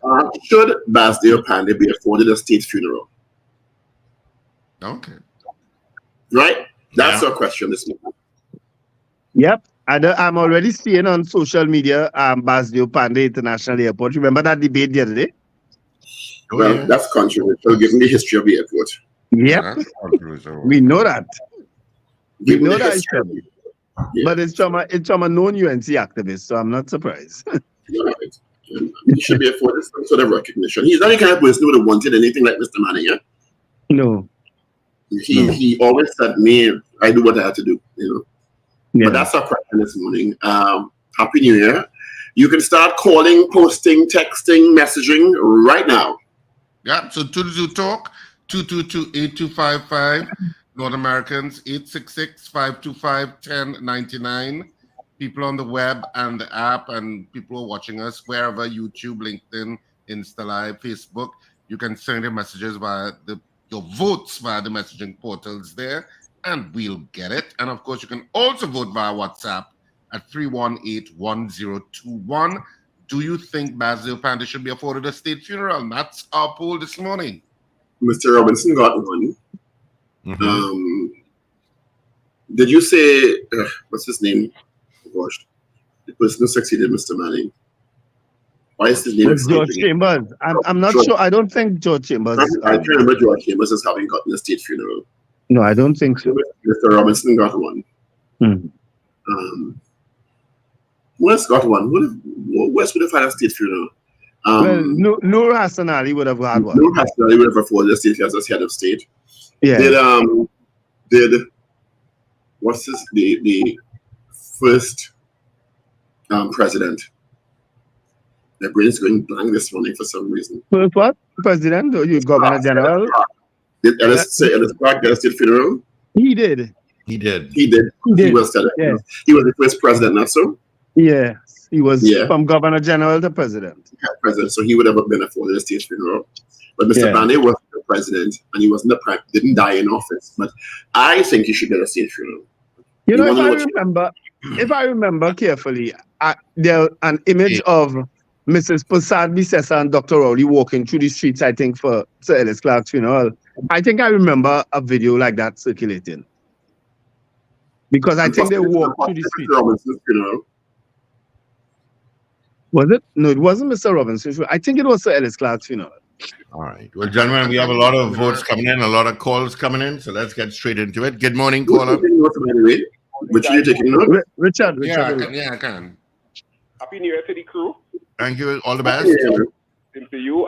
Basdeo Panday be afforded a state funeral? Okay. Right? That's our question this morning. Yep. I'm already seeing on social media Basdeo Panday International Airport. Remember that debate the other day? Well, that's controversial given the history of the airport. Yep. We know that. We know that it's trouble. Yeah. But it's from a known UNC activist, so I'm not surprised. Right. He should be afforded some sort of recognition. He's not the kind of person who would have wanted anything like Mr. Manning, yeah? No. He always said, me, I do what I have to do, you know. Yeah. But that's our question this morning. Happy New Year. You can start calling, posting, texting, messaging right now. Yeah, so to talk, 222-8255. North Americans, 866-525-1099. People on the web and the app and people who are watching us wherever, YouTube, LinkedIn, Insta Live, Facebook. You can send your messages via your votes via the messaging portals there, and we'll get it. And of course, you can also vote via WhatsApp at 318-1021. Do you think Basdeo Panday should be afforded a state funeral? And that's our poll this morning. Mr. Robinson got one. Mm-hmm. Did you say, what's his name? Oh, gosh, the person who succeeded Mr. Manning. Why is his name? George Chambers. I'm not sure. I don't think George Chambers. I can't remember George Chambers as having gotten a state funeral. No, I don't think so. Mr. Robinson got one. Who else got one? Who else would have had a state funeral? Well, Noor Hassan Ali would have had one. Noor Hassan Ali would have afforded a state funeral as head of state. Yeah. Did what's this? The first president. The brain is going blank this morning for some reason. First what? President or you Governor General? Did Ellis Clark get a state funeral? He did. He was the first president, not so? Yeah. He was from Governor General to president. Yeah, president. So he would have been afforded a state funeral. But Mr. Panday was the president and he wasn't didn't die in office. But I think he should get a state funeral. You know, if I remember carefully, there an image of Mrs. Prasad Bisesa and Dr. Rowley walking through the streets, I think, for Sir Ellis Clark's funeral. I think I remember a video like that circulating. Because I think they walked through the streets. Was it? No, it wasn't Mr. Robinson's. I think it was Sir Ellis Clark's funeral. All right. Well, gentlemen, we have a lot of votes coming in, a lot of calls coming in, so let's get straight into it. Good morning, caller. Which are you taking note? Richard. Yeah, I can. Happy New Year to the crew. Thank you. All the best. Same to you.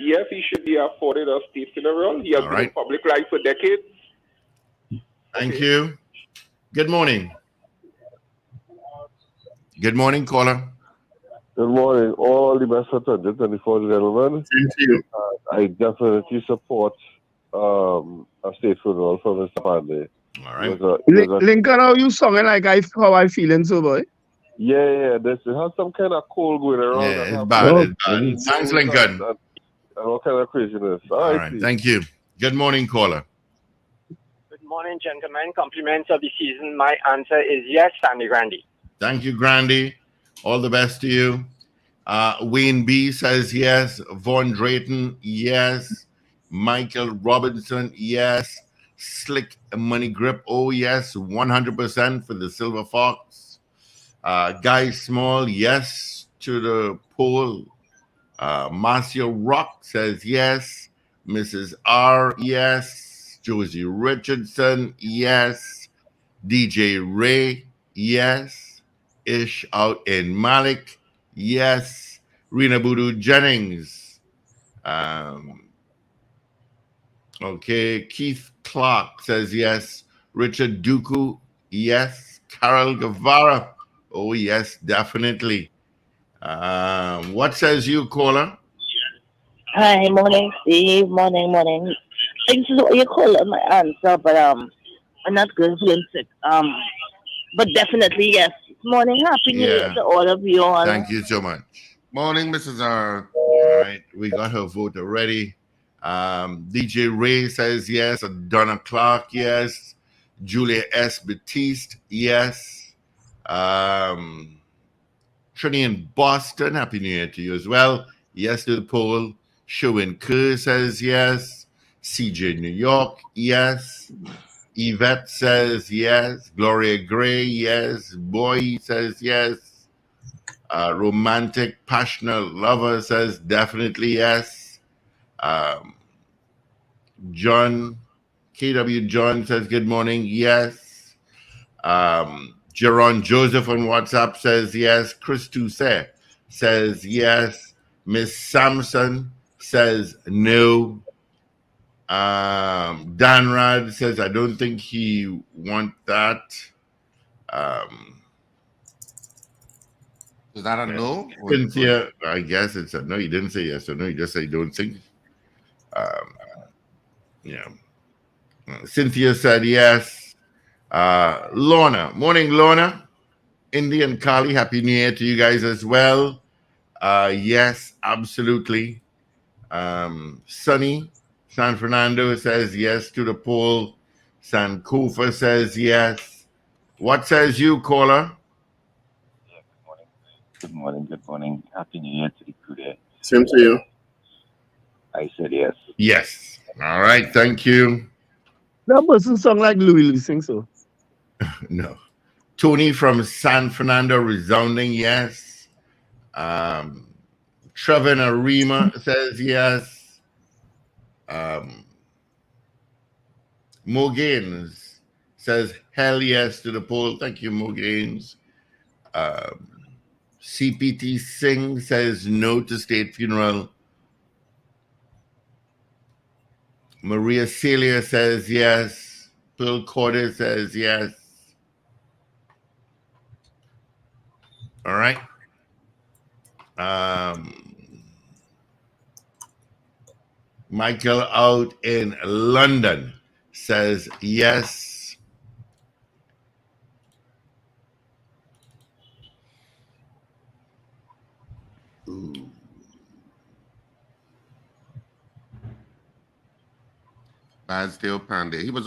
Yes, he should be afforded a state funeral. He has been in public life for decades. Thank you. Good morning. Good morning, caller. Good morning. All the best for 2024, gentlemen. Same to you. I definitely support a state funeral for Mr. Panday. All right. Lincoln, how you singing like how I feeling so, boy? Yeah. It has some kind of cold going around. Yeah, that it's have bad. Oh, It's bad. any Thanks, news Lincoln. and all kind of craziness. All right. Please. Thank you. Good morning, caller. Good morning, gentlemen. Compliments of the season. My answer is yes, Sandy Grandy. Thank you, Grandy. All the best to you. Wayne B says yes. Vaughn Drayton, yes. Michael Robinson, yes. Slick Money Grip, oh yes, 100% for the Silver Fox. Guy Small, yes to the poll. Marcia Rock says yes. Mrs. R, yes. Josie Richardson, yes. DJ Ray, yes. Ish out in Malik, yes. Rena Boodoo Jennings. Okay. Keith Clark says yes. Richard Duku, yes. Carol Guevara, oh yes, definitely. What says you, caller? Hi, morning, Steve. Morning. Thanks for what you call my answer, but I'm not good feeling sick. But definitely yes. Morning, happy New Year to all of you. All. Thank you so much. Morning, Mrs. R. All right, we got her vote already. DJ Ray says yes. Donna Clark, yes. Julia S. Batiste, yes. Trini in Boston, happy New Year to you as well. Yes to the poll. Sherwin Kerr says yes. CJ New York, yes. Yvette says yes. Gloria Gray, yes. Boy says yes. Romantic, passionate lover says definitely yes. John, KW John says good morning, yes. Jerron Joseph on WhatsApp says yes. Chris Toussaint says yes. Miss Sampson says no. Dan Rad says I don't think he want that. Is that a no? Cynthia, I guess it's a no. He didn't say yes or no. He just said don't think. Yeah. Cynthia said yes. Lorna, morning, Lorna. Indian Kali, happy New Year to you guys as well. Yes, absolutely. Sunny, San Fernando says yes to the poll. Sankofa says yes. What says you, caller? Yeah, good morning. Happy New Year to the crew there. Same to you. I said yes. Yes. All right, thank you. That doesn't sound like Louis sing so. No. Tony from San Fernando, resounding yes. Trevor Arima says yes. Mo Gaines says hell yes to the poll. Thank you, Mo Gaines. CPT Singh says no to state funeral. Maria Celia says yes. Bill Corder says yes. All right. Michael out in London says yes. Ooh. Basdeo Panday. He's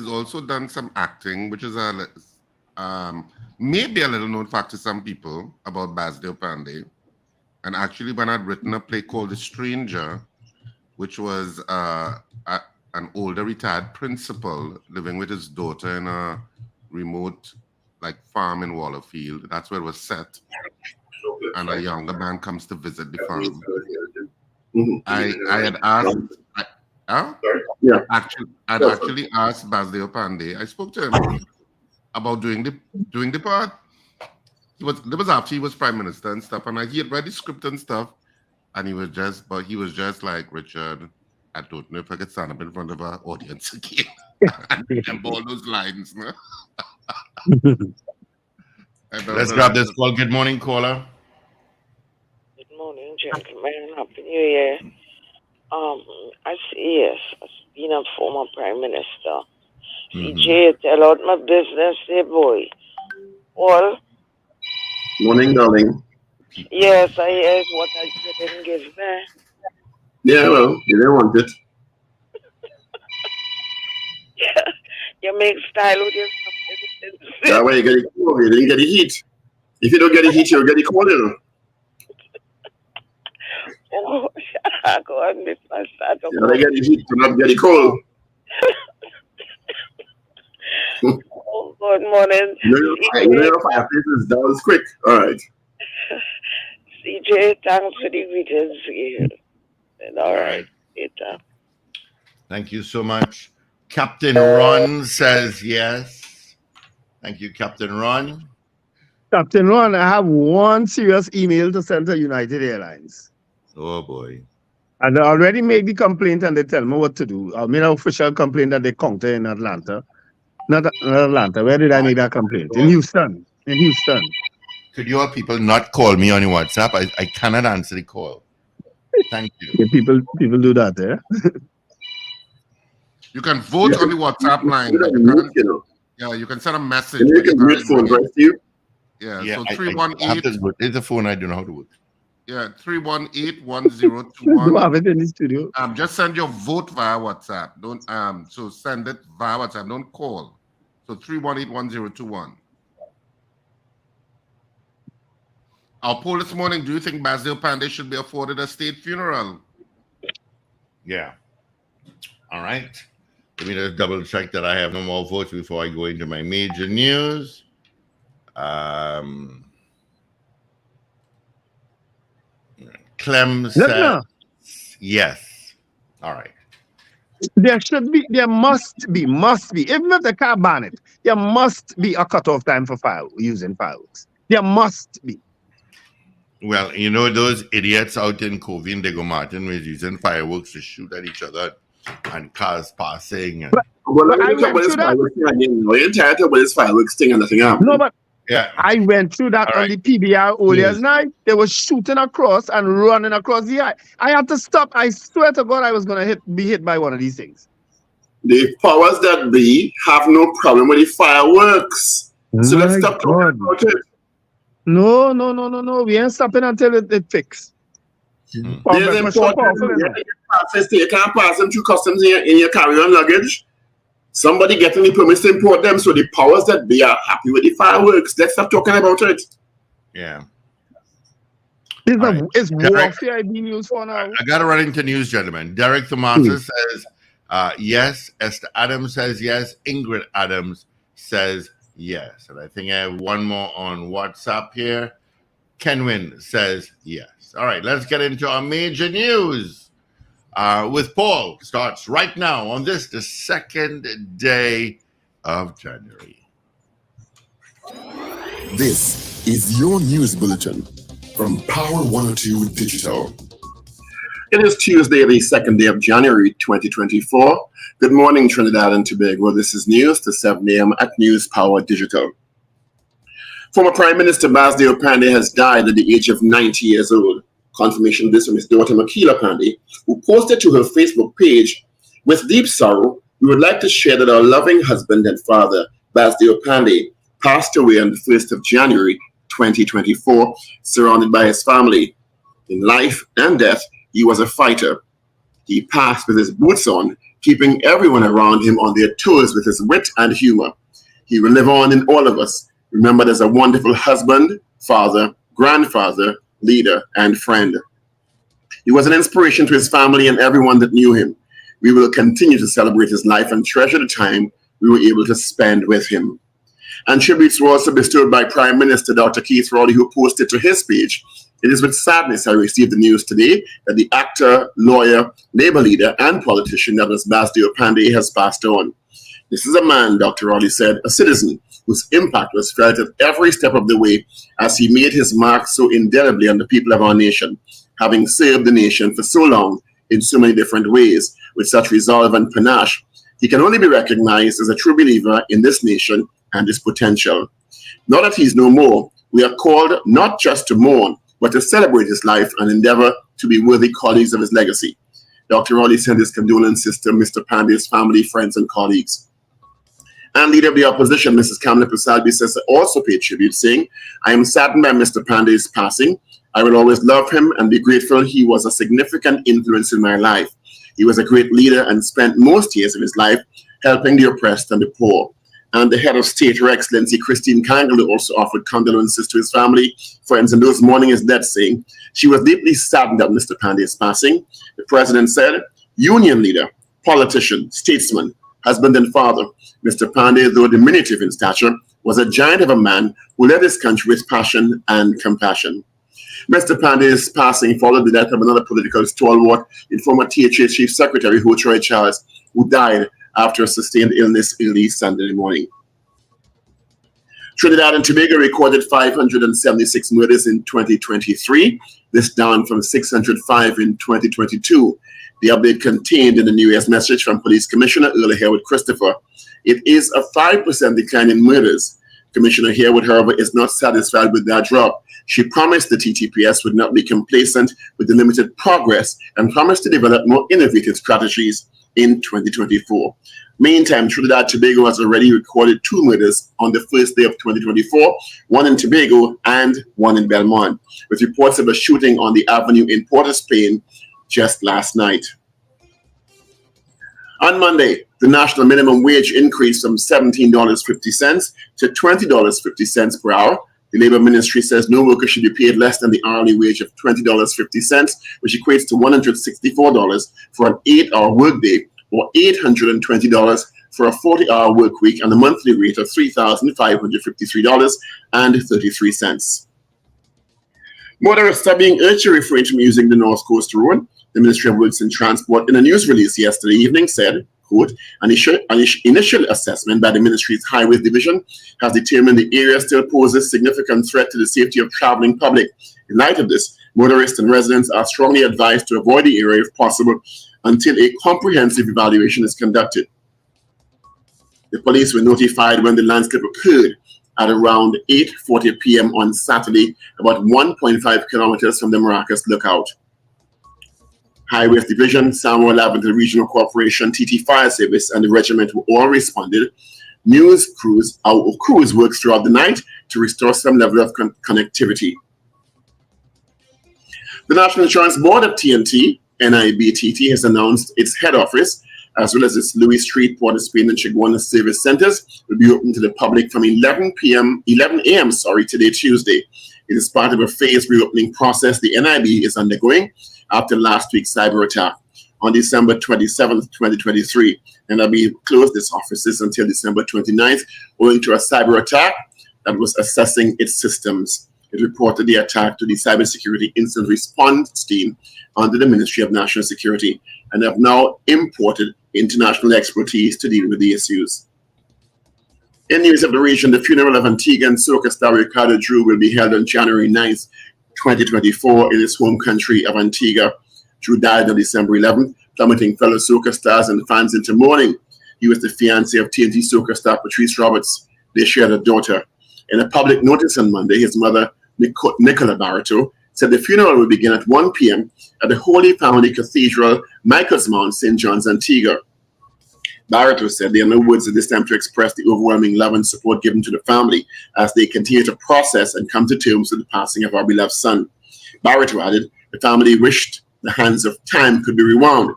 also done some acting, which is maybe a little known fact to some people about Basdeo Panday. And actually, when I'd written a play called The Stranger, which was an older retired principal living with his daughter in a remote farm in Wallerfield. That's where it was set. And a younger man comes to visit the farm. I had asked. Yeah. I'd actually asked Basdeo Panday. I spoke to him about doing the part. There was after he was prime minister and stuff, and he had read the script and stuff, and he was just like, Richard, I don't know if I could stand up in front of an audience again and all those lines. No? Let's grab this call. Good morning, caller. gentlemen. Happy New Year. I see, yes, as being a former Prime Minister. CJ, tell out my business, say boy. Well, Morning, darling. yes, I heard what I didn't give me. Yeah, well, you didn't want it. Yeah, you make style with your stuff. That way you get it cold. You didn't get the heat. If you don't get the heat, you'll get the cold, you know. Oh, go on, this my start. You gotta get the heat to not get the cold. Oh, good morning. You know your fireplace is down quick. All right. CJ, thanks for the greetings here. All right. Thank you so much. Captain Ron says yes. Thank you, Captain Ron. Captain Ron, I have one serious email to send to United Airlines. Oh, boy. And I already made the complaint and they tell me what to do. I made an official complaint that they counter in Atlanta. Not Atlanta. Where did I make that complaint? In Houston. In Houston. Could you all people not call me on your WhatsApp? I cannot answer the call. Thank you. Yeah, people do that, eh? You can vote on the WhatsApp line. You can send a message. You can mute phone, right, Steve? Yeah, Yeah, so I 318. It's a phone I don't know how to work. Yeah, 318-1021. You have it in the studio. Just send your vote via WhatsApp. Don't so send it via WhatsApp. Don't call. So 318-1021. Our poll this morning: do you think Basdeo Panday should be afforded a state funeral? Yeah. All right. Let me just double check that I have no more votes before I go into my major news. Clem said yes. All right. There must be. Even if they can't ban it, there must be a cutoff time for using fireworks. There must be. Well, you know, those idiots out in Covey and Diego Martin was using fireworks to shoot at each other and cars passing. And... Well, I went through that. You're entitled with this fireworks thing and nothing happened. No, but yeah, I went through that on the PBR earlier night. They were shooting across and running across the eye. I had to stop. I swear to God, I was going to be hit by one of these things. The powers that be have no problem with the fireworks. So let's stop talking about it. No. We ain't stopping until it fixed. There's important. You can't pass them through customs in your carry-on luggage. Somebody getting the permits to import them, so the powers that be are happy with the fireworks. Let's stop talking about it. Yeah. It's warfare being used for now. I got to run into news, gentlemen. Derek Tomasa says yes. Esther Adams says yes. Ingrid Adams says yes. And I think I have one more on WhatsApp here. Kenwin says yes. All right, let's get into our major news. With Paul starts right now on the second day of January. This is your news bulletin from Power 102 Digital. It is Tuesday, the second day of January 2024. Good morning, Trinidad and Tobago. This is news to 7 a.m. at News Power Digital. Former Prime Minister Basdeo Panday has died at the age of 90 years old. Confirmation of this from his daughter Makila Panday, who posted to her Facebook page, "With deep sorrow, we would like to share that our loving husband and father, Basdeo Panday, passed away on the 1st of January 2024, surrounded by his family. In life and death, he was a fighter. He passed with his boots on, keeping everyone around him on their toes with his wit and humor. He will live on in all of us, remembered as a wonderful husband, father, grandfather, leader, and friend. He was an inspiration to his family and everyone that knew him. We will continue to celebrate his life and treasure the time we were able to spend with him." And tributes were also bestowed by Prime Minister Dr. Keith Rowley, who posted to his page, "It is with sadness I received the news today that the actor, lawyer, labor leader, and politician that was Basdeo Panday has passed on. This is a man," Dr. Rowley said, "a citizen whose impact was felt at every step of the way as he made his mark so indelibly on the people of our nation, having served the nation for so long in so many different ways with such resolve and panache. He can only be recognized as a true believer in this nation and its potential. Now that he's no more, we are called not just to mourn, but to celebrate his life and endeavor to be worthy colleagues of his legacy. Dr. Rowley sent his condolences to Mr. Panday's family, friends, and colleagues. And leader of the opposition, Mrs. Kamala Prasad says to also pay tribute, saying, "I am saddened by Mr. Panday's passing. I will always love him and be grateful. He was a significant influence in my life. He was a great leader and spent most years of his life helping the oppressed and the poor." And the head of state, Her Excellency Christine Kangaloo, also offered condolences to his family, friends, and those mourning his death, saying she was deeply saddened at Mr. Panday's passing. The president said, "Union leader, politician, statesman, husband, and father, Mr. Panday, though diminutive in stature, was a giant of a man who led his country with passion and compassion." Mr. Panday's passing followed the death of another political stalwart, in former THA Chief Secretary Troy Charles, who died after a sustained illness early Sunday morning. Trinidad and Tobago recorded 576 murders in 2023, this down from 605 in 2022. The update contained in the New Year's message from Police Commissioner Earl Harewood Christopher. It is a 5% decline in murders. Commissioner Harewood, however, is not satisfied with that drop. She promised the TTPS would not be complacent with the limited progress and promised to develop more innovative strategies in 2024. Meantime, Trinidad and Tobago has already recorded 2 murders on the first day of 2024, one in Tobago and one in Belmont, with reports of a shooting on the avenue in Port of Spain just last night. On Monday, the national minimum wage increased from $17.50 to $20.50 per hour. The Labor Ministry says no worker should be paid less than the hourly wage of $20.50, which equates to $164 for an 8-hour workday, or $820 for a 40-hour work week, and a monthly rate of $3,553.33. Motorists are being urged to refrain from using the North Coast Road. The Ministry of Works and Transport, in a news release yesterday evening, said, quote, an initial assessment by the ministry's Highways Division has determined the area still poses significant threat to the safety of traveling public. In light of this, motorists and residents are strongly advised to avoid the area if possible until a comprehensive evaluation is conducted. The police were notified when the landslip occurred at around 8:40 p.m. on Saturday, about 1.5 kilometers from the Maracas Lookout. Highways Division, Samuel Lavender Regional Corporation, TT Fire Service, and the regiment were all responded. Crews worked throughout the night to restore some level of connectivity. The National Insurance Board of TNT, NIBTT, has announced its head office, as well as its Louis Street, Port of Spain, and Chigwana service centers, will be open to the public from 11 a.m. today, Tuesday. It is part of a phased reopening process the NIB is undergoing after last week's cyber attack. On December 27th, 2023, NIB closed its offices until December 29th, owing to a cyber attack that was assessing its systems. It reported the attack to the Cybersecurity Incident Response Team under the Ministry of National Security, and have now imported international expertise to deal with the issues. In news of the region, the funeral of Antiguan soca star Ricardo Drew will be held on January 9th, 2024 in his home country of Antigua. Drew died on December 11th, plummeting fellow soca stars and fans into mourning. He was the fiancé of TNT soca star Patrice Roberts. They shared a daughter. In a public notice on Monday, his mother, Nicola Barreto, said the funeral will begin at 1 p.m. at the Holy Family Cathedral, Michael's Mount, St. John's, Antigua. Barreto said there are no words at this time to express the overwhelming love and support given to the family as they continue to process and come to terms with the passing of our beloved son. Barreto added, the family wished the hands of time could be rewound.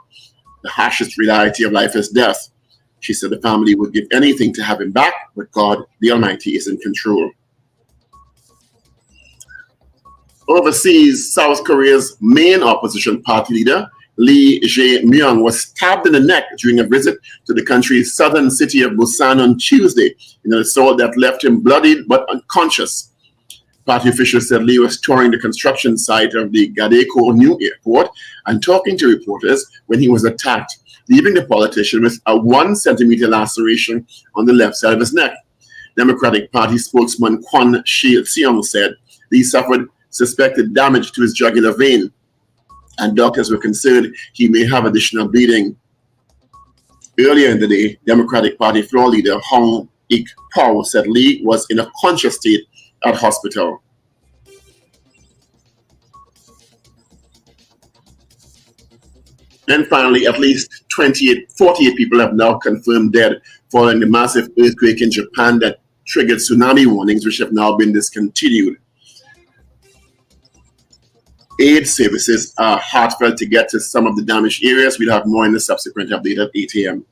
The harshest reality of life is death. She said the family would give anything to have him back, but God, the Almighty, is in control. Overseas, South Korea's main opposition party leader, Lee Jae-myung, was stabbed in the neck during a visit to the country's southern city of Busan on Tuesday in an assault that left him bloodied but unconscious. Party officials said Lee was touring the construction site of the Gadeko new airport and talking to reporters when he was attacked, leaving the politician with a 1-centimeter laceration on the left side of his neck. Democratic Party spokesman Kwon Seong said Lee suffered suspected damage to his jugular vein, and doctors were concerned he may have additional bleeding. Earlier in the day, Democratic Party floor leader Hong Ik-pao said Lee was in a conscious state at hospital. And finally, at least 48 people have now confirmed dead following the massive earthquake in Japan that triggered tsunami warnings, which have now been discontinued. Aid services are heartfelt to get to some of the damaged areas. We'll have more in the subsequent update at 8 a.m.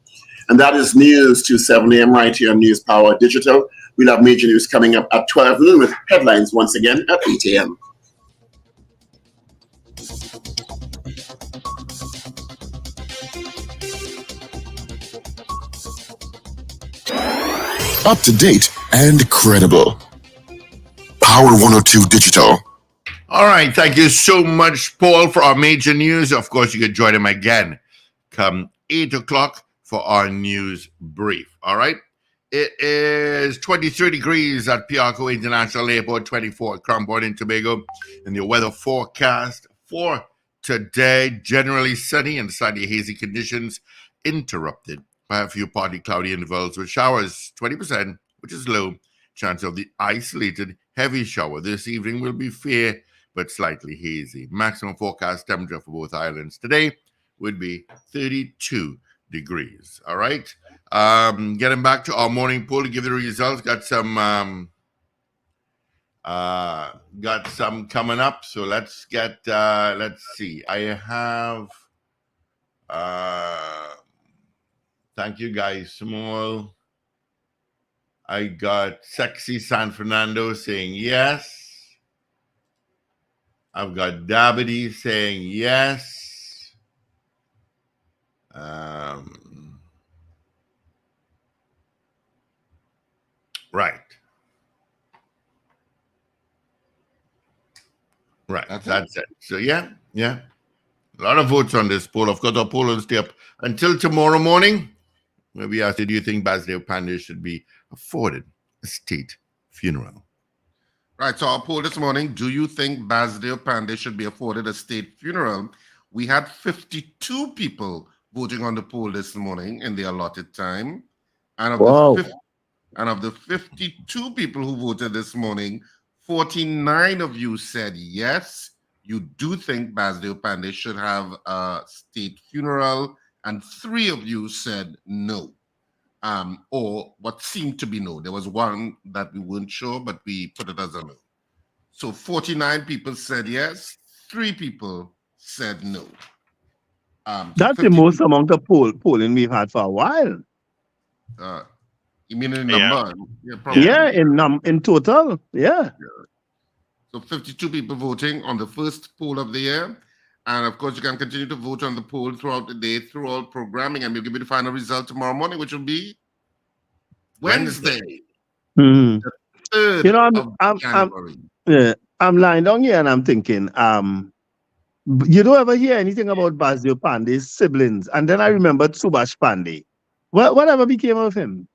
And that is news to 7 a.m. right here on News Power Digital. We'll have major news coming up at 12 noon with headlines once again at 8 a.m. Up to date and credible. Power 102 Digital. All right. Thank you so much, Paul, for our major news. Of course, you can join him again come 8 o'clock for our news brief. All right. It is 23 degrees at Piarco International Airport, 24 at Crown Point and Tobago. And your weather forecast for today, generally sunny and slightly hazy conditions, interrupted by a few partly cloudy intervals with showers, 20%, which is low. Chance of the isolated heavy shower this evening will be fair but slightly hazy. Maximum forecast temperature for both islands today would be 32 degrees. All right. Getting back to our morning poll to give the results. Got some coming up. So let's see. I have thank you guys. Small. I got Sexy San Fernando saying yes. I've got Dabity saying yes. Right. That's it. So yeah. A lot of votes on this poll. Of course, our poll will stay up until tomorrow morning. Where we asked, do you think Basdeo Panday should be afforded a state funeral? Right, so our poll this morning, do you think Basdeo Panday should be afforded a state funeral? We had 52 people voting on the poll this morning in the allotted time. And of the 52 people who voted this morning, 49 of you said yes, you do think Basdeo Panday should have a state funeral, and 3 of you said no. Or what seemed to be no. There was one that we weren't sure, but we put it as a no. So 49 people said yes, 3 people said no. That's the most amount of polling we've had for a while. You mean in number? Yeah, in total. Yeah. So 52 people voting on the first poll of the year. And of course, you can continue to vote on the poll throughout the day, through all programming, and we'll give you the final result tomorrow morning, which will be Wednesday. Mm-hmm. The 3rd I'm lying down here and I'm thinking, you don't ever hear anything about Basdeo Panday's siblings. And then I remembered Subhash Panday. Whatever became of him?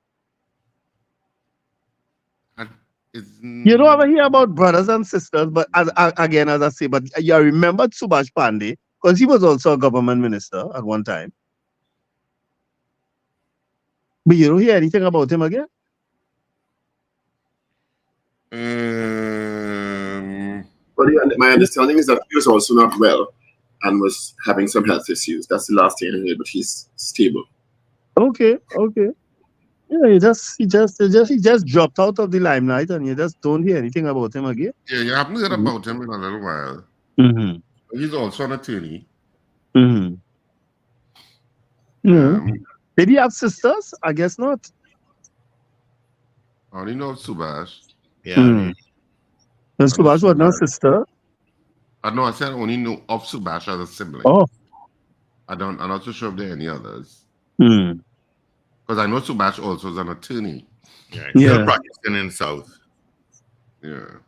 You don't ever hear about brothers and sisters, but as I say, but you remembered Subhash Panday because he was also a government minister at one time. But you don't hear anything about him again? But my understanding is that he was also not well and was having some health issues. That's the last thing I heard, but he's stable. Okay. Yeah, he just dropped out of the limelight, and you just don't hear anything about him again. Yeah, you haven't heard about him in a little while. Mm-hmm. He's also an attorney. Mm-hmm. Yeah. Did he have sisters? I guess not. I only know Subhash. Yeah. And Subhash was no sister. No, I said I only know of Subhash as a sibling. Oh. I'm not so sure if there are any others. Because I know Subhash also is an attorney. Yeah, he's still practicing in South. Yeah.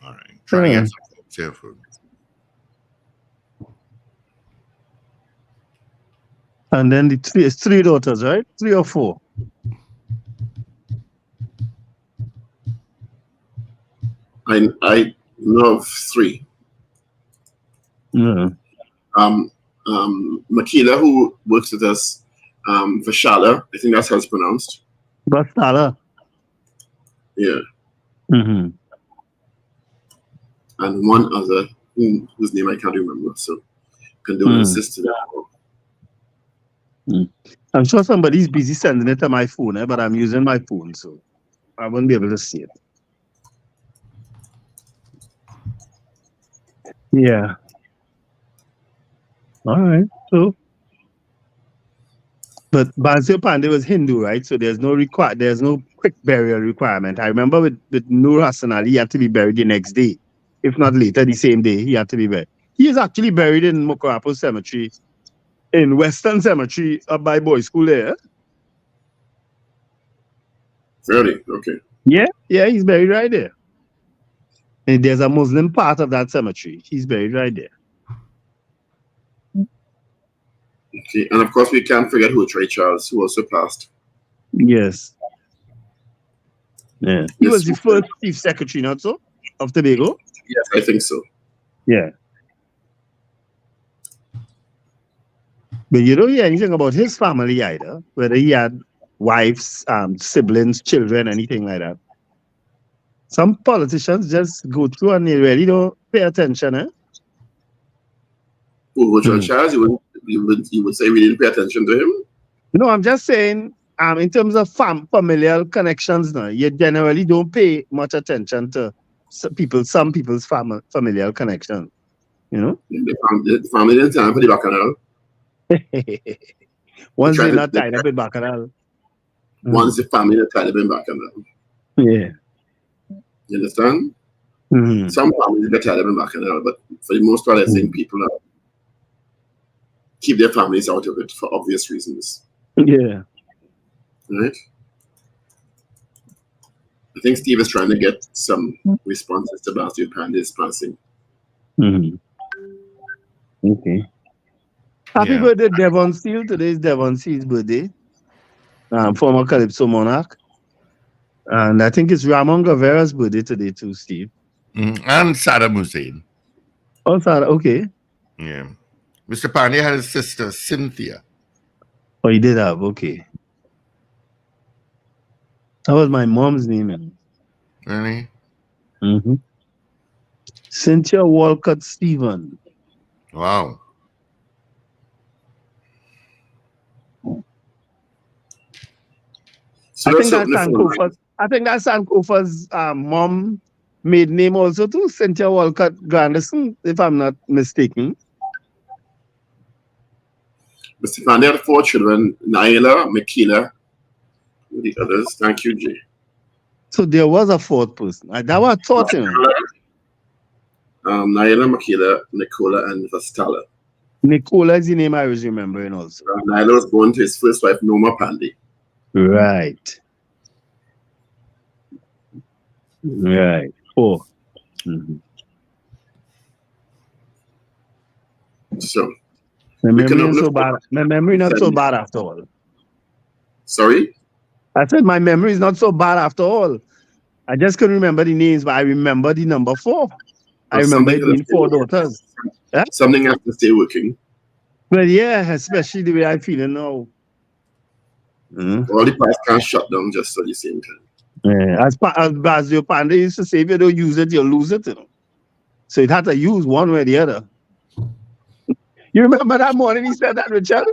All right. Trying to get some folks here for. And then it's 3 daughters, right? 3 or 4? I know of 3. Yeah. Makila, who works with us, Vashala, I think that's how it's pronounced. Vashala. Yeah. Mm-hmm. And one other whose name I can't remember. So condolences to that. I'm sure somebody's busy sending it to my phone, but I'm using my phone, so I won't be able to see it. Yeah. All right. So, but Basdeo Panday was Hindu, right? So there's no quick burial requirement. I remember with Nur Hassan Ali, he had to be buried the next day, if not later, the same day. He had to be buried. He is actually buried in Mokorapo Cemetery, in Western Cemetery, up by Boys School there. Really? Okay. Yeah, he's buried right there. And there's a Muslim part of that cemetery. He's buried right there. Okay. And of course, we can't forget who Ray Charles, who also passed. Yes. Yeah. He was the first chief secretary, not so, of Tobago? Yes, I think so. Yeah. But you don't hear anything about his family either, whether he had wives, siblings, children, anything like that. Some politicians just go through and they really don't pay attention, eh? Who Charles? You would say we didn't pay attention to him? No, I'm just saying, in terms of familial connections, no, you generally don't pay much attention to some people's familial connections. You know? The family didn't time for the bacchanal. Once they're not tied up in bacchanal. Once the family are tied up in bacchanal. Yeah. You understand? Mm-hmm. Some families get tied up in bacchanal, but for the most part, I think people keep their families out of it for obvious reasons. Yeah. Right? I think Steve is trying to get some responses to Basdeo Panday's passing. Mm-hmm. Okay. Happy birthday, Devon Seal. Today is Devon Seal's birthday. Former Calypso monarch. And I think it's Ramon Guevara's birthday today too, Steve. And Saddam Hussein. Oh, Saddam, okay. Yeah. Mr. Panday had his sister, Cynthia. Oh, he did have, okay. That was my mom's name. Really? Mm-hmm. Cynthia Walcott Stephen. Wow. So I think that's Sankofa's mom maiden name also too, Cynthia Walcott Granderson, if I'm not mistaken. Mr. Panday had 4 children, Naila, Makila, and the others. Thank you, Jay. So there was a 4th person. That was I thought, you know. Naila, Makila, Nicola, and Vastala. Nicola is the name I was remembering also. Naila was born to his first wife, Noma Panday. Right. Right. 4. Mm-hmm. So my memory not so bad after all. Sorry? I said my memory is not so bad after all. I just couldn't remember the names, but I remember the number 4. I remember it being 4 daughters. Yeah? Something has to stay working. Well, yeah, especially the way I feel now. Mm-hmm. All the pipes can't shut down just at the same time. Yeah, as Basdeo Panday used to say, if you don't use it, you'll lose it. You know? So it had to use one way or the other. You remember that morning he said that, Richard?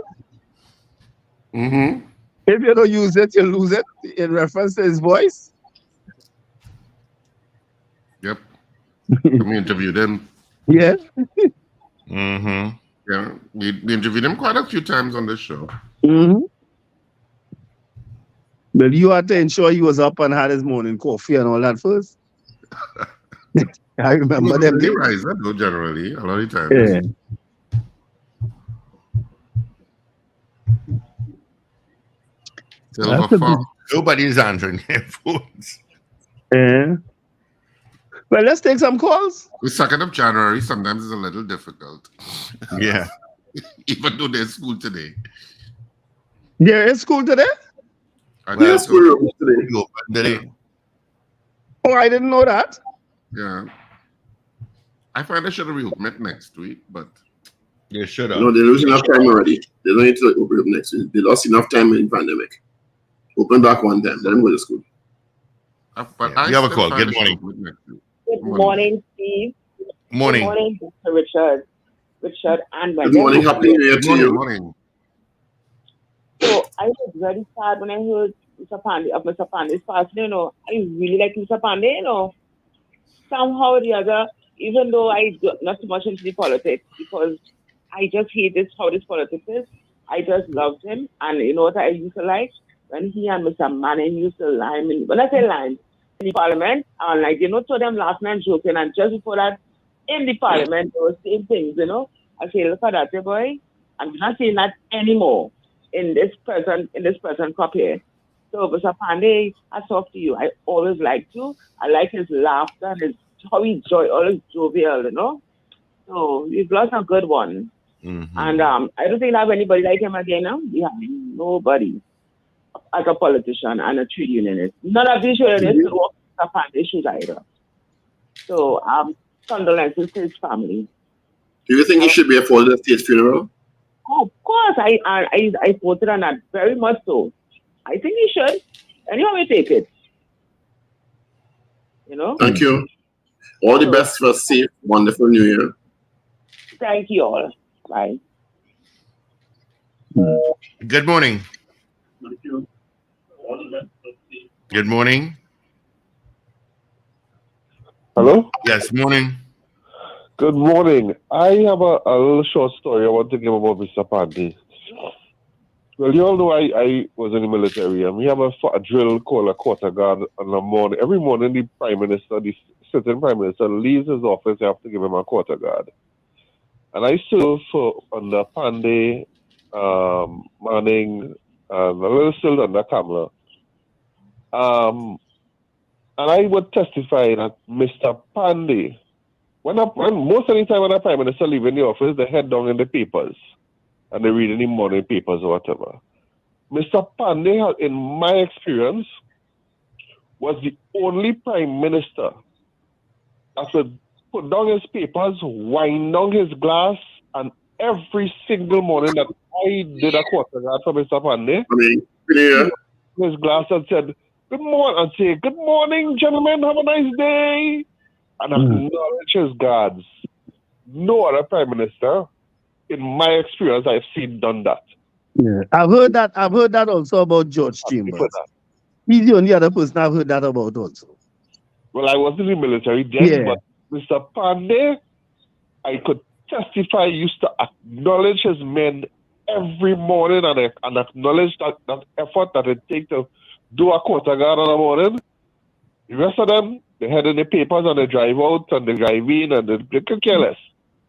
Mm-hmm. If you don't use it, you'll lose it, in reference to his voice. Yep. We interviewed him. Yeah. Mm-hmm. Yeah, we interviewed him quite a few times on this show. Mm-hmm. But you had to ensure he was up and had his morning coffee and all that first. I remember them days. Riser, though, generally, a lot of times. Yeah. Nobody's answering their phones. Yeah. Well, let's take some calls. The 2nd of January sometimes is a little difficult. Yeah. Even though there's school today. There is school today? There's school today. Oh, I didn't know that. Yeah. I find they should have reopened it next week, but they should have. No, they lose enough time already. They don't need to open up next week. They lost enough time in the pandemic. Open back one time, let them go to school. You have a call. Good morning. Good morning, Steve. Morning. Good morning, Mr. Richard and my Good morning. Happy New Year to you. Morning. I was very sad when I heard Mr. Pandey's passing. I really like Mr. Panday. Somehow or the other, even though I do not too much into the politics because I just hate how this politics is. I just loved him, and you know what I used to like when he and Mr. Manning used to line. When I say line in the parliament, and to them last night joking, and just before that in the parliament, they were saying things. I say, look at that, boy. I'm not saying that anymore in this present crop here. So, Mr. Pandey, I talk to you. I always like you. I like his laughter and how he always jovial. So we've lost a good one. Mm-hmm. And I don't think I have anybody like him again now. We have nobody as a politician and a trade unionist. None of these unionists could walk Mr. Pandey's shoes either. So condolences to his family. Do you think he should be afforded a state funeral? Oh, of course. I voted on that very much so. I think he should. Anyhow, we take it. Thank you. All the best for a safe, wonderful New Year. Thank you all. Bye. Good morning. Thank you. Good morning. Hello? Yes, morning. Good morning. I have a little short story I want to give about Mr. Panday. Well, you all know I was in the military, and we have a drill called a quarter guard on the morning. Every morning, the sitting prime minister leaves his office, you have to give him a quarter guard. And I still for under Panday, Manning, and a little still under Kamala. And I would testify that Mr. Panday, when most of the time when a prime minister leaving the office, they head down in the papers and they read in the morning papers or whatever. Mr. Panday, in my experience, was the only prime minister that would put down his papers, wind down his glass, and every single morning that I did a quarter guard for Mr. Panday, his glass and said, good morning, and say, good morning, gentlemen, have a nice day, and acknowledge his guards. No other prime minister, in my experience, I've seen done that. Yeah, I've heard that also about George Chambers. He's the only other person I've heard that about also. Well, I was in the military then, but Mr. Panday, I could testify, used to acknowledge his men every morning and acknowledge that effort that it takes to do a quarter guard in the morning. The rest of them, they head in the papers and they drive out and they drive in and they could care less.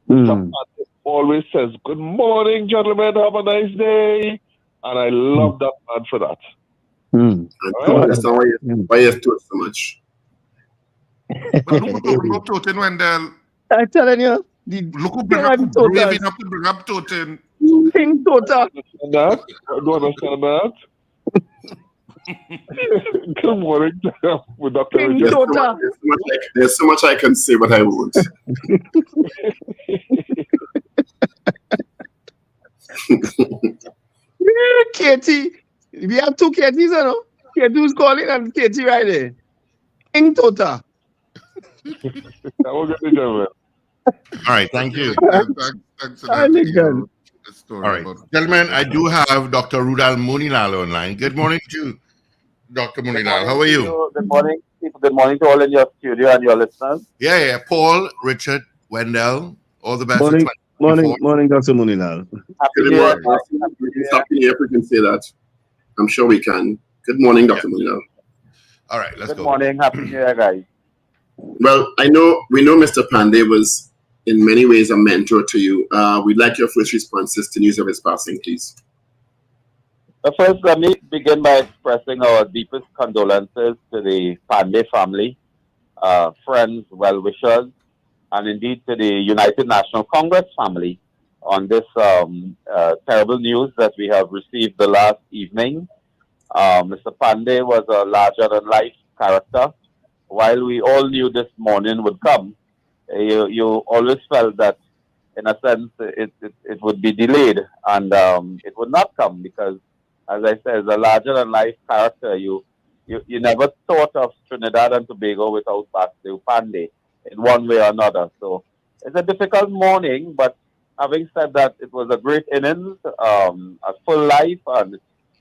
Mr. Panday always says, good morning, gentlemen, have a nice day. And I love that man for that. I don't understand why you do it so much. But who talking about Totin Wendell? I'm telling you. Look who brave enough to bring up Totin. King Tota. I don't understand that. Good morning, with Dr. King Tota. There's so much I can say, but I won't. Katie. We have two Katies, Katie who's calling and Katie right there. King Tota. All right, thank you. Thanks for that. All right, gentlemen, I do have Dr. Rudal Munilal online. Good morning to you, Dr. Munilal. How are you? Good morning. Good morning to all in your studio and your listeners. Yeah. Paul, Richard, Wendell, all the best. Morning, Dr. Munilal. Happy New Year, if we can say that. I'm sure we can. Good morning, Dr. Munilal. All right, let's go. Good morning. Happy New Year, guys. Well, we know Mr. Panday was in many ways a mentor to you. We'd like your first responses to news of his passing, please. First, let me begin by expressing our deepest condolences to the Panday family, friends, well-wishers, and indeed to the United National Congress family on this terrible news that we have received the last evening. Mr. Panday was a larger-than-life character. While we all knew this morning would come, you always felt that, in a sense, it would be delayed and it would not come because, as I said, as a larger-than-life character, you never thought of Trinidad and Tobago without Basdeo Panday in one way or another. So it's a difficult morning, but having said that, it was a great innings, a full life, and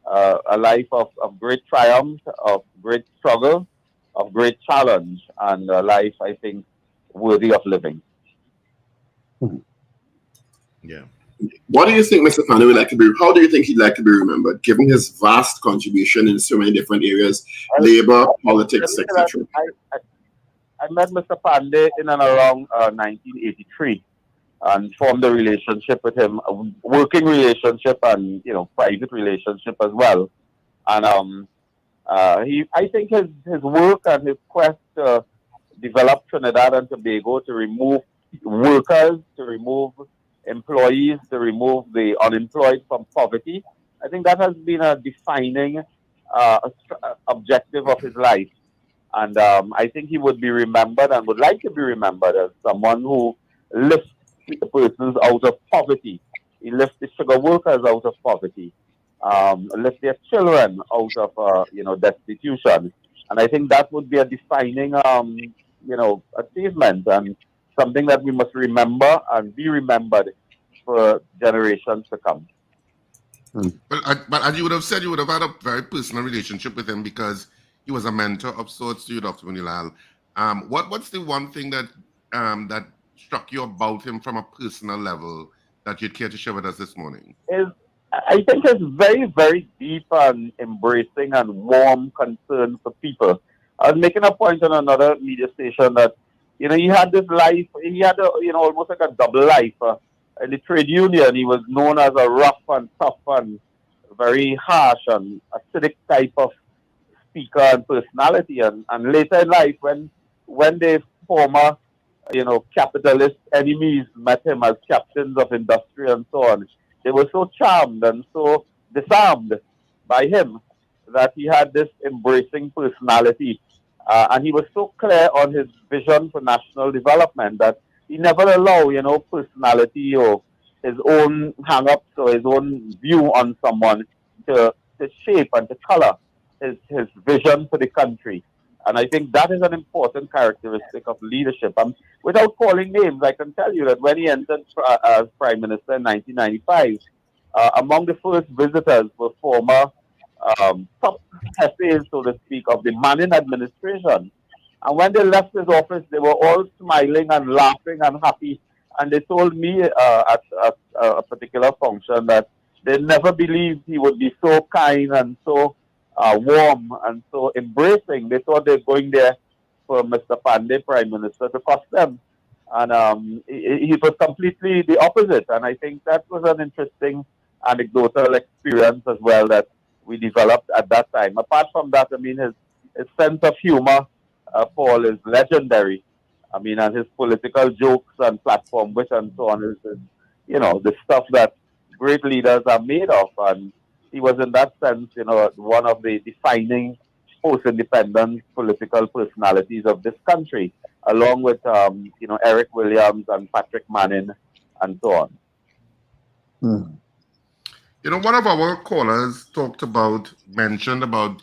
a life of great triumph, of great struggle, of great challenge, and a life, I think, worthy of living. Yeah. What do you think Mr. Panday would like to be? How do you think he'd like to be remembered, given his vast contribution in so many different areas, labor, politics, etc.? I met Mr. Panday in and around 1983 and formed a relationship with him, a working relationship and private relationship as well. And I think his work and his quest to develop Trinidad and Tobago, to remove workers, to remove employees, to remove the unemployed from poverty, I think that has been a defining objective of his life. And I think he would be remembered and would like to be remembered as someone who lifts persons out of poverty. He lifts the sugar workers out of poverty, lifts their children out of destitution. And I think that would be a defining achievement and something that we must remember and be remembered for generations to come. But as you would have said, you would have had a very personal relationship with him because he was a mentor of sorts to you, Dr. Munilal. What's the one thing that that struck you about him from a personal level that you'd care to share with us this morning? I think it's very, very deep and embracing and warm concern for people. I was making a point on another media station that, he had this life, he had almost like a double life. In the trade union, he was known as a rough and tough and very harsh and acidic type of speaker and personality. And later in life, when the former, capitalist enemies met him as captains of industry and so on, they were so charmed and so disarmed by him that he had this embracing personality. And he was so clear on his vision for national development that he never allowed, personality or his own hang-ups or his own view on someone to shape and to color his vision for the country. And I think that is an important characteristic of leadership. Without calling names, I can tell you that when he entered as Prime Minister in 1995, among the first visitors were former top essays, so to speak, of the Manning administration. And when they left his office, they were all smiling and laughing and happy. And they told me at a particular function that they never believed he would be so kind and so warm and so embracing. They thought they were going there for Mr. Panday, Prime Minister, to cost them. And he was completely the opposite. And I think that was an interesting anecdotal experience as well that we developed at that time. Apart from that, his sense of humor, Paul, is legendary. And his political jokes and platform wit and so on is the stuff that great leaders are made of. And he was in that sense, one of the defining post-independence political personalities of this country, along with, Eric Williams and Patrick Manning and so on. One of our callers mentioned about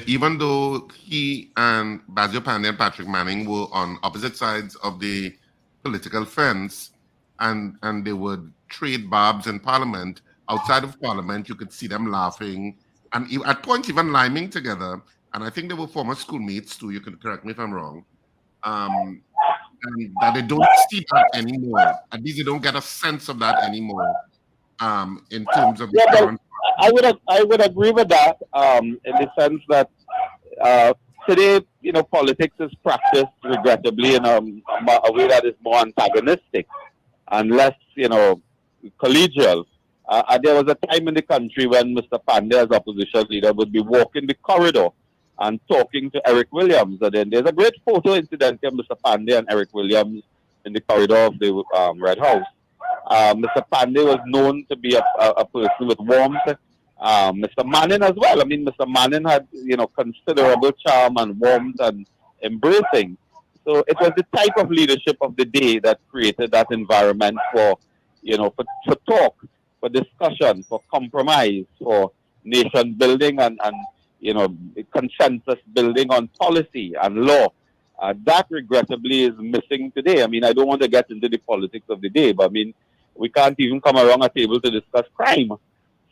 even though he and Basdeo Panday and Patrick Manning were on opposite sides of the political fence and they would trade barbs in Parliament, outside of Parliament, you could see them laughing and at points even liming together. And I think they were former schoolmates too. You can correct me if I'm wrong. And that they don't see that anymore. At least they don't get a sense of that anymore. In terms of the current. I would agree with that in the sense that today, politics is practiced regrettably in a way that is more antagonistic and less, collegial. There was a time in the country when Mr. Panday, as opposition leader, would be walking the corridor and talking to Eric Williams. And then there's a great photo, incidentally, of Mr. Panday and Eric Williams in the corridor of the Red House. Mr. Panday was known to be a person with warmth. Mr. Manning as well. Mr. Manning had, considerable charm and warmth and embracing. So it was the type of leadership of the day that created that environment for talk, for discussion, for compromise, for nation building and consensus building on policy and law. That regrettably is missing today. I don't want to get into the politics of the day, but we can't even come around a table to discuss crime.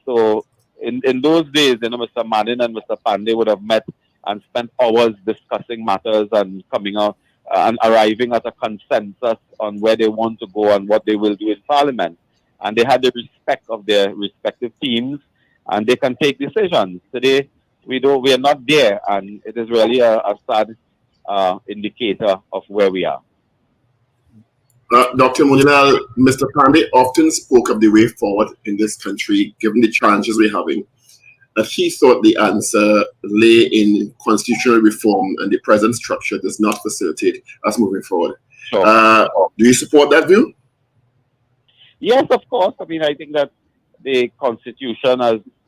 So in those days, Mr. Manning and Mr. Panday would have met and spent hours discussing matters and coming out and arriving at a consensus on where they want to go and what they will do in Parliament. And they had the respect of their respective teams, and they can take decisions. Today, we are not there, and it is really a sad indicator of where we are. Dr. Munilal, Mr. Panday often spoke of the way forward in this country, given the challenges we're having. That he thought the answer lay in constitutional reform, and the present structure does not facilitate us moving forward. Sure. Do you support that view? Yes, of course. I mean, I think that the Constitution,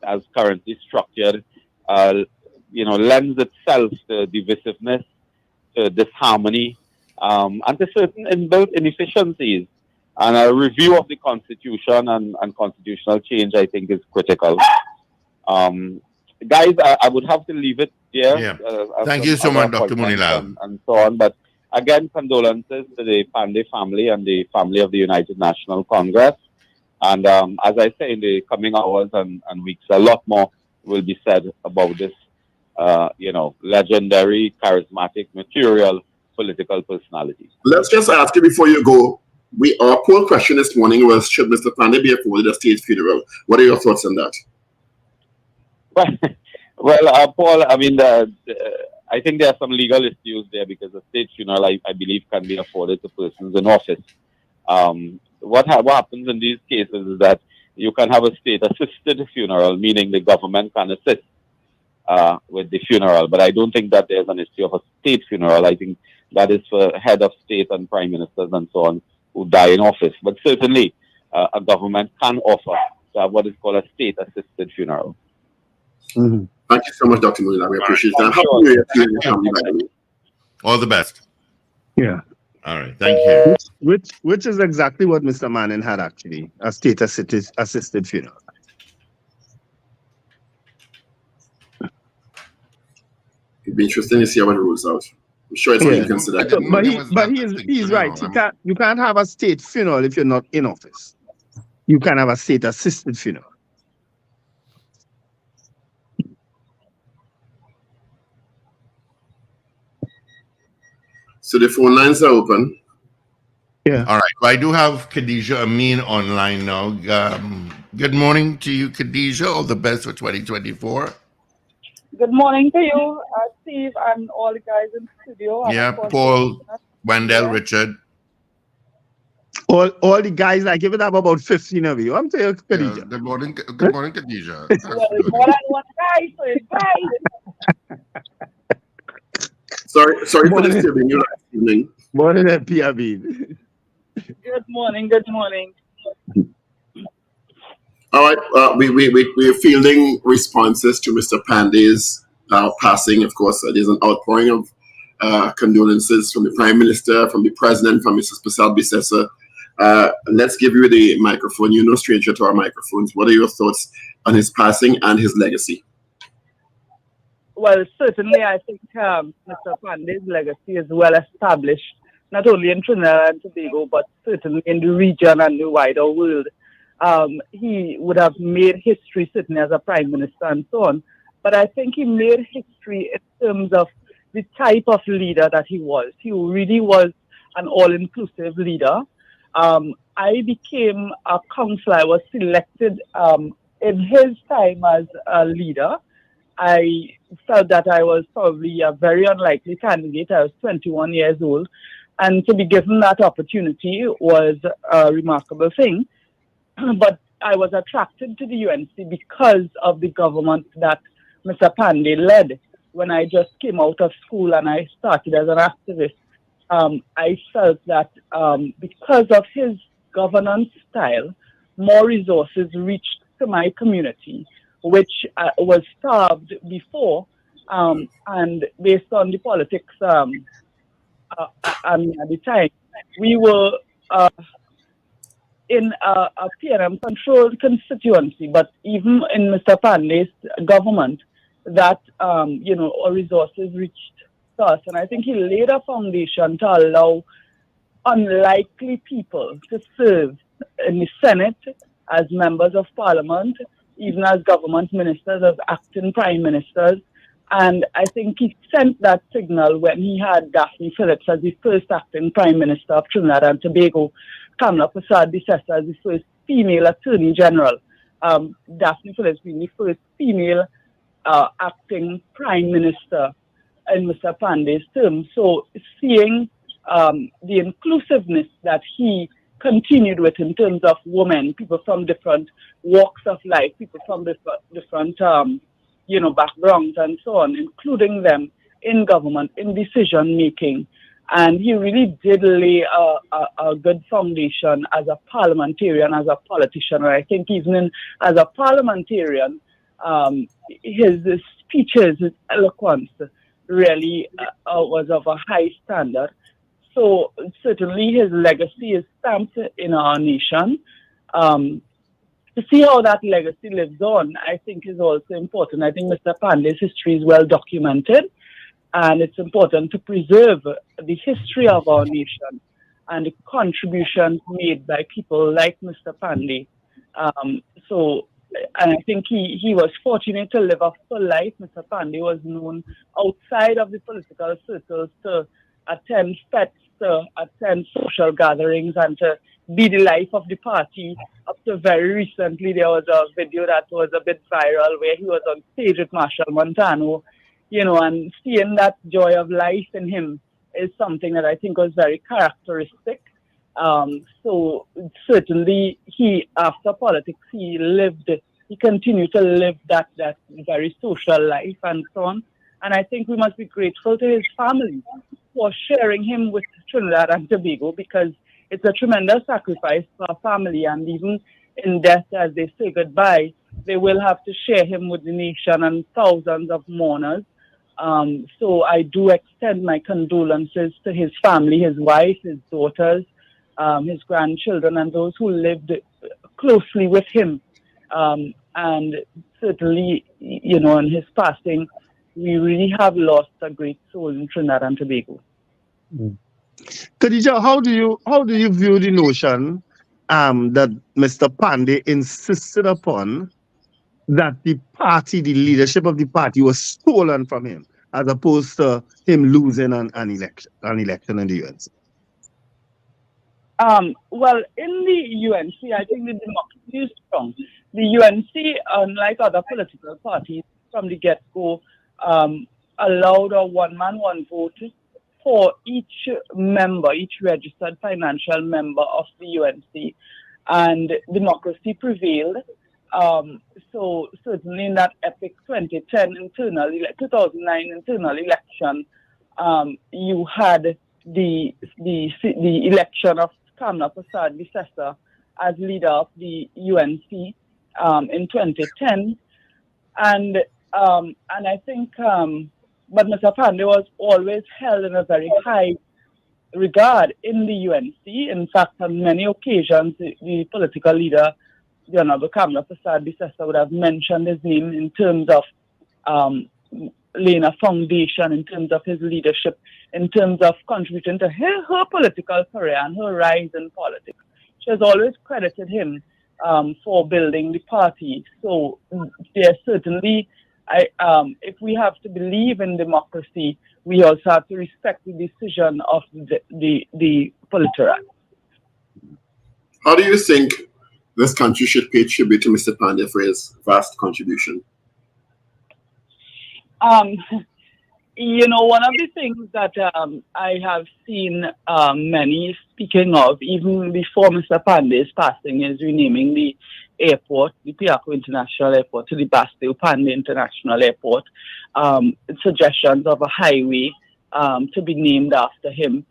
as currently structured, lends itself to divisiveness, to disharmony, and to certain inbuilt inefficiencies. And a review of the Constitution and constitutional change, I think, is critical. Guys, I would have to leave it there. Yeah. Thank you so much, Dr. Munilal. And so on. But again, condolences to the Panday family and the family of the United National Congress. And as I say, in the coming hours and weeks, a lot more will be said about this, legendary, charismatic, material political personality. Let's just ask you before you go. Our poll question this morning was, should Mr. Panday be afforded a state funeral? What are your thoughts on that? Well, Paul, I mean, I think there are some legal issues there because a state funeral, I believe, can be afforded to persons in office. What happens in these cases is that you can have a state-assisted funeral, meaning the government can assist with the funeral. But I don't think that there's an issue of a state funeral. I think that is for head of state and prime ministers and so on who die in office. But certainly, a government can offer what is called a state-assisted funeral. Mm-hmm. Thank you so much, Dr. Munilal. We appreciate that. Happy New Year to you and your family, by the way. All the best. Yeah. All right. Thank you. Which is exactly what Mr. Manning had, actually, a state-assisted funeral. It'd be interesting to see how it rolls out. I'm sure it's something you consider. But he's right. You can't have a state funeral if you're not in office. You can have a state-assisted funeral. So the phone lines are open. Yeah. All right. Well, I do have Khadija Amin online now. Good morning to you, Khadija. All the best for 2024. Good morning to you, Steve, and all the guys in the studio. Yeah, Paul, Wendell, Richard. All the guys, I give it up about 15 of you. I'm telling you, Khadija. Yeah, good morning, Khadija. Well, more than one guy, so it's guys. Sorry for disturbing you last evening. Morning, PRB. Good morning. Good morning. All right, we're fielding responses to Mr. Panday's passing. Of course, there's an outpouring of condolences from the Prime Minister, from the President, from Mrs. Pasal Bissessa. Let's give you the microphone. You're no stranger to our microphones. What are your thoughts on his passing and his legacy? Well, certainly, I think Mr. Panday's legacy is well established, not only in Trinidad and Tobago, but certainly in the region and the wider world. He would have made history certainly as a prime minister and so on. But I think he made history in terms of the type of leader that he was. He really was an all-inclusive leader. I became a councillor. I was selected in his time as a leader. I felt that I was probably a very unlikely candidate. I was 21 years old. And to be given that opportunity was a remarkable thing. But I was attracted to the UNC because of the government that Mr. Panday led. When I just came out of school and I started as an activist, I felt that because of his governance style, more resources reached to my community, which was starved before, and based on the politics at the time, we were in a PNM-controlled constituency, but even in Mr. Panday's government, that, our resources reached us. And I think he laid a foundation to allow unlikely people to serve in the Senate as members of Parliament, even as government ministers, as acting prime ministers. And I think he sent that signal when he had Daphne Phillips as the first acting prime minister of Trinidad and Tobago, Kamla Persad-Bissessar as the first female attorney general. Daphne Phillips being the first female acting prime minister in Mr. Panday's term. So seeing the inclusiveness that he continued with in terms of women, people from different walks of life, people from different backgrounds and so on, including them in government, in decision making. And he really did lay a good foundation as a parliamentarian, as a politician. I think even as a parliamentarian, his speeches, his eloquence really was of a high standard. So certainly his legacy is stamped in our nation. To see how that legacy lives on, I think is also important. I think Mr. Panday's history is well documented, and it's important to preserve the history of our nation and the contributions made by people like Mr. Panday. And I think he was fortunate to live a full life. Mr. Panday was known outside of the political circles to attend fetes, to attend social gatherings, and to be the life of the party. Up to very recently, there was a video that was a bit viral where he was on stage with Marshall Montano, and seeing that joy of life in him is something that I think was very characteristic. So certainly after politics, he continued to live that very social life and so on. And I think we must be grateful to his family for sharing him with Trinidad and Tobago, because it's a tremendous sacrifice for a family. And even in death, as they say goodbye, they will have to share him with the nation and thousands of mourners. So I do extend my condolences to his family, his wife, his daughters, his grandchildren, and those who lived closely with him. And certainly, in his passing, we really have lost a great soul in Trinidad and Tobago. Khadija, how do you view the notion that Mr. Panday insisted upon that the leadership of the party was stolen from him, as opposed to him losing an election in the UNC? Well, in the UNC, I think the democracy is strong. The UNC, unlike other political parties, from the get-go, allowed a one-man, one-vote for each member, each registered financial member of the UNC, and democracy prevailed. So certainly in that epic 2009 internal election, you had the election of Kamla Persad-Bissessar as leader of the UNC in 2010, and I think, but Mr. Panday was always held in a very high regard in the UNC. In fact, on many occasions, the political leader, the Honorable Kamla Persad-Bissessar, would have mentioned his name in terms of laying a foundation, in terms of his leadership, in terms of contributing to her political career and her rise in politics. She has always credited him for building the party. So there's certainly, if we have to believe in democracy, we also have to respect the decision of the politburo. How do you think this country should pay tribute to Mr. Panday for his vast contribution? One of the things that I have seen many speaking of, even before Mr. Panday's passing, is renaming the airport, the Piarco International Airport, to the Basdeo Panday International Airport. Suggestions of a highway to be named after him.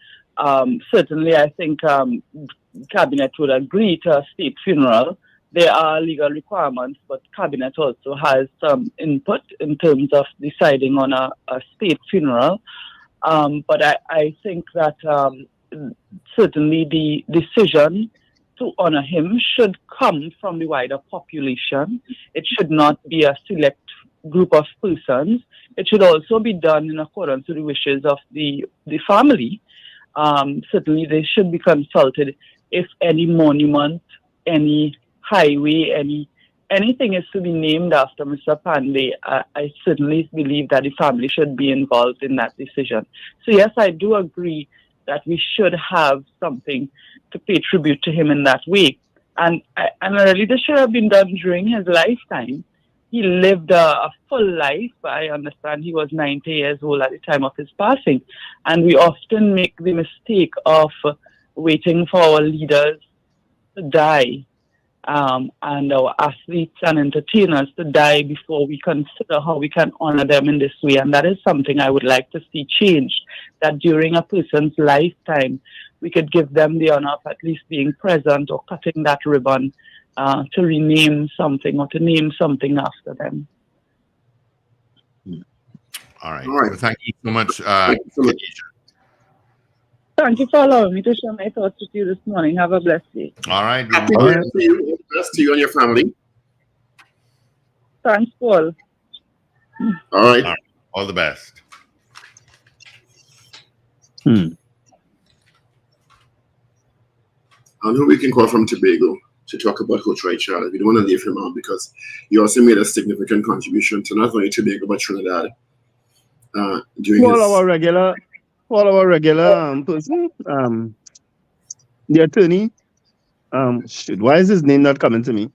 Certainly, I think Cabinet would agree to a state funeral. There are legal requirements, but Cabinet also has some input in terms of deciding on a state funeral. But I think that certainly the decision to honor him should come from the wider population. It should not be a select group of persons. It should also be done in accordance with the wishes of the family. Certainly they should be consulted if any monument, any highway, any anything is to be named after Mr. Panday, I certainly believe that the family should be involved in that decision. So yes, I do agree that we should have something to pay tribute to him in that way. And really, this should have been done during his lifetime. He lived a full life. I understand he was 90 years old at the time of his passing. And we often make the mistake of waiting for our leaders to die and our athletes and entertainers to die before we consider how we can honor them in this way. And that is something I would like to see changed, that during a person's lifetime, we could give them the honor of at least being present or cutting that ribbon to rename something or to name something after them. All right. Well, thank you so much, Thank you for allowing me to share my thoughts with you this morning. Have a blessed day. All right. Happy birthday to you. All the best to you and your family. Thanks, Paul. All right. All the best. And who we can call from Tobago to talk about Coach Ray Charles. We don't want to leave him out because he also made a significant contribution to not only Tobago but Trinidad. Our regular person, the attorney. Why is his name not coming to me?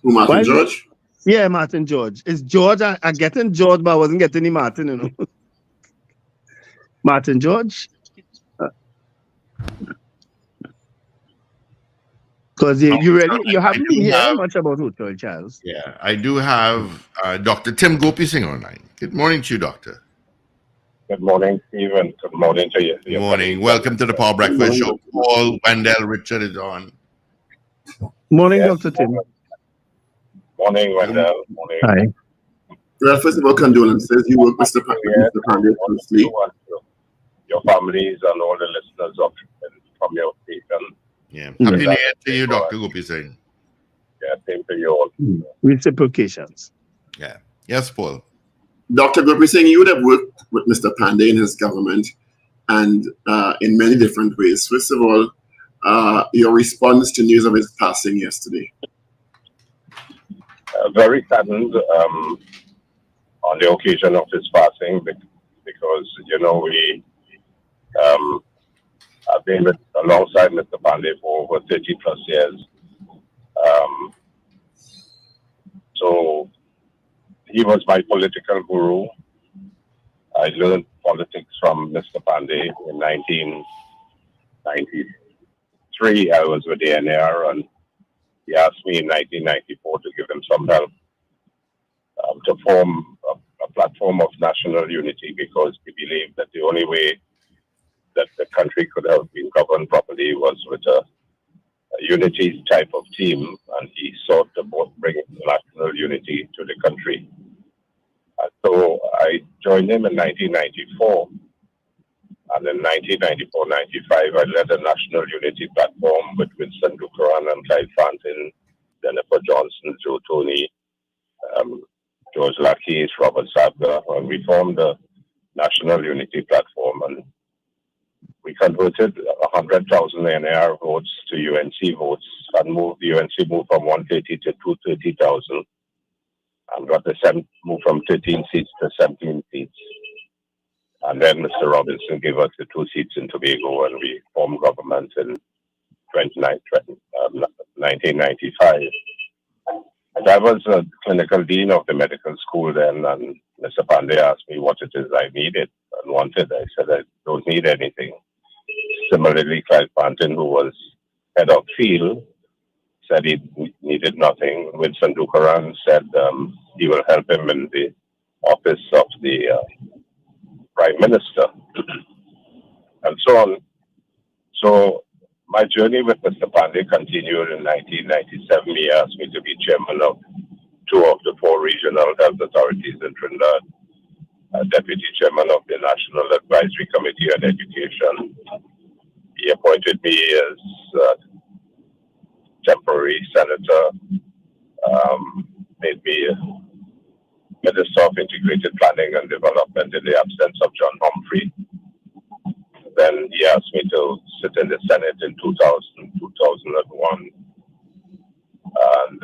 Who, Martin George? Yeah, Martin George. It's George. I getting George, but I wasn't getting any Martin, you know. Martin George. Because you haven't been hearing much about Hotel Charles. Yeah, I do have Dr. Tim Gopi Singh online. Good morning to you, Doctor. Good morning, Stephen. Good morning to you. Good morning. Welcome to the Power Breakfast Show. Paul, Wendell, Richard is on. Morning, Dr. Tim. Morning, Wendell. Morning. Hi. Well, first of all, condolences. You work with Mr. Panday closely. Your families and all the listeners from your station. Yeah. Happy New Year to you, Dr. Gopi Singh. Yeah, same to you all. Reciprocations. Yeah. Yes, Paul. Dr. Gopi Singh, you would have worked with Mr. Panday in his government and in many different ways. First of all, your response to news of his passing yesterday. Very saddened on the occasion of his passing because, you know, we I've been alongside Mr. Panday for over 30 plus years. So he was my political guru. I learned politics from Mr. Panday in 1993. I was with the NAR and he asked me in 1994 to give him some help to form a platform of national unity because we believed that the only way that the country could have been governed properly was with a unity type of team, and he sought to bring national unity to the country. So I joined him in 1994, and in 1994-95 I led a national unity platform with Winston Ducaran and Clyde Fantin, Jennifer Johnson, Joe Tony, George Lakis, Robert Sabga, and we formed a national unity platform, and we converted 100,000 NAR votes to UNC votes and UNC moved from 130 to 230,000 and got moved from 13 seats to 17 seats. And then Mr. Robinson gave us the 2 seats in Tobago and we formed government in 1995. And I was a clinical dean of the medical school then, and Mr. Panday asked me what it is I needed and wanted. I said, I don't need anything. Similarly, Clyde Pantin, who was head of field, said he needed nothing. Winston Ducaran said he will help him in the office of the Prime Minister, and so on. So my journey with Mr. Panday continued in 1997. He asked me to be chairman of 2 of the 4 regional health authorities in Trinidad, deputy chairman of the National Advisory Committee on Education. He appointed me as temporary senator, made me Minister of Integrated Planning and Development in the absence of John Humphrey. Then he asked me to sit in the Senate in 2000, 2001. and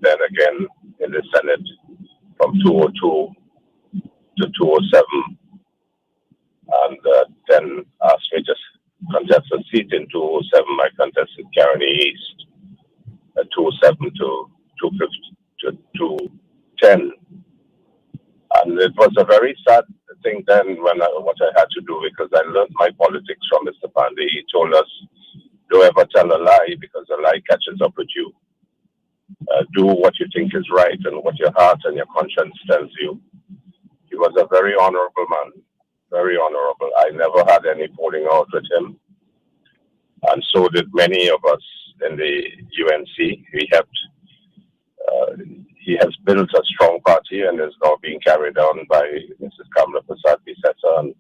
then again in the Senate from 202 to 207, and then asked me to contest a seat in 207. I contested Caroni East at 207 to 250 to 210. And it was a very sad thing then what I had to do, because I learned my politics from Mr. Panday. He told us, don't ever tell a lie, because a lie catches up with you. Do what you think is right and what your heart and your conscience tells you. He was a very honorable man, very honorable. I never had any falling out with him. And so did many of us in the UNC. He has built a strong party and is now being carried on by Mrs. Kamla Prasad Bisesa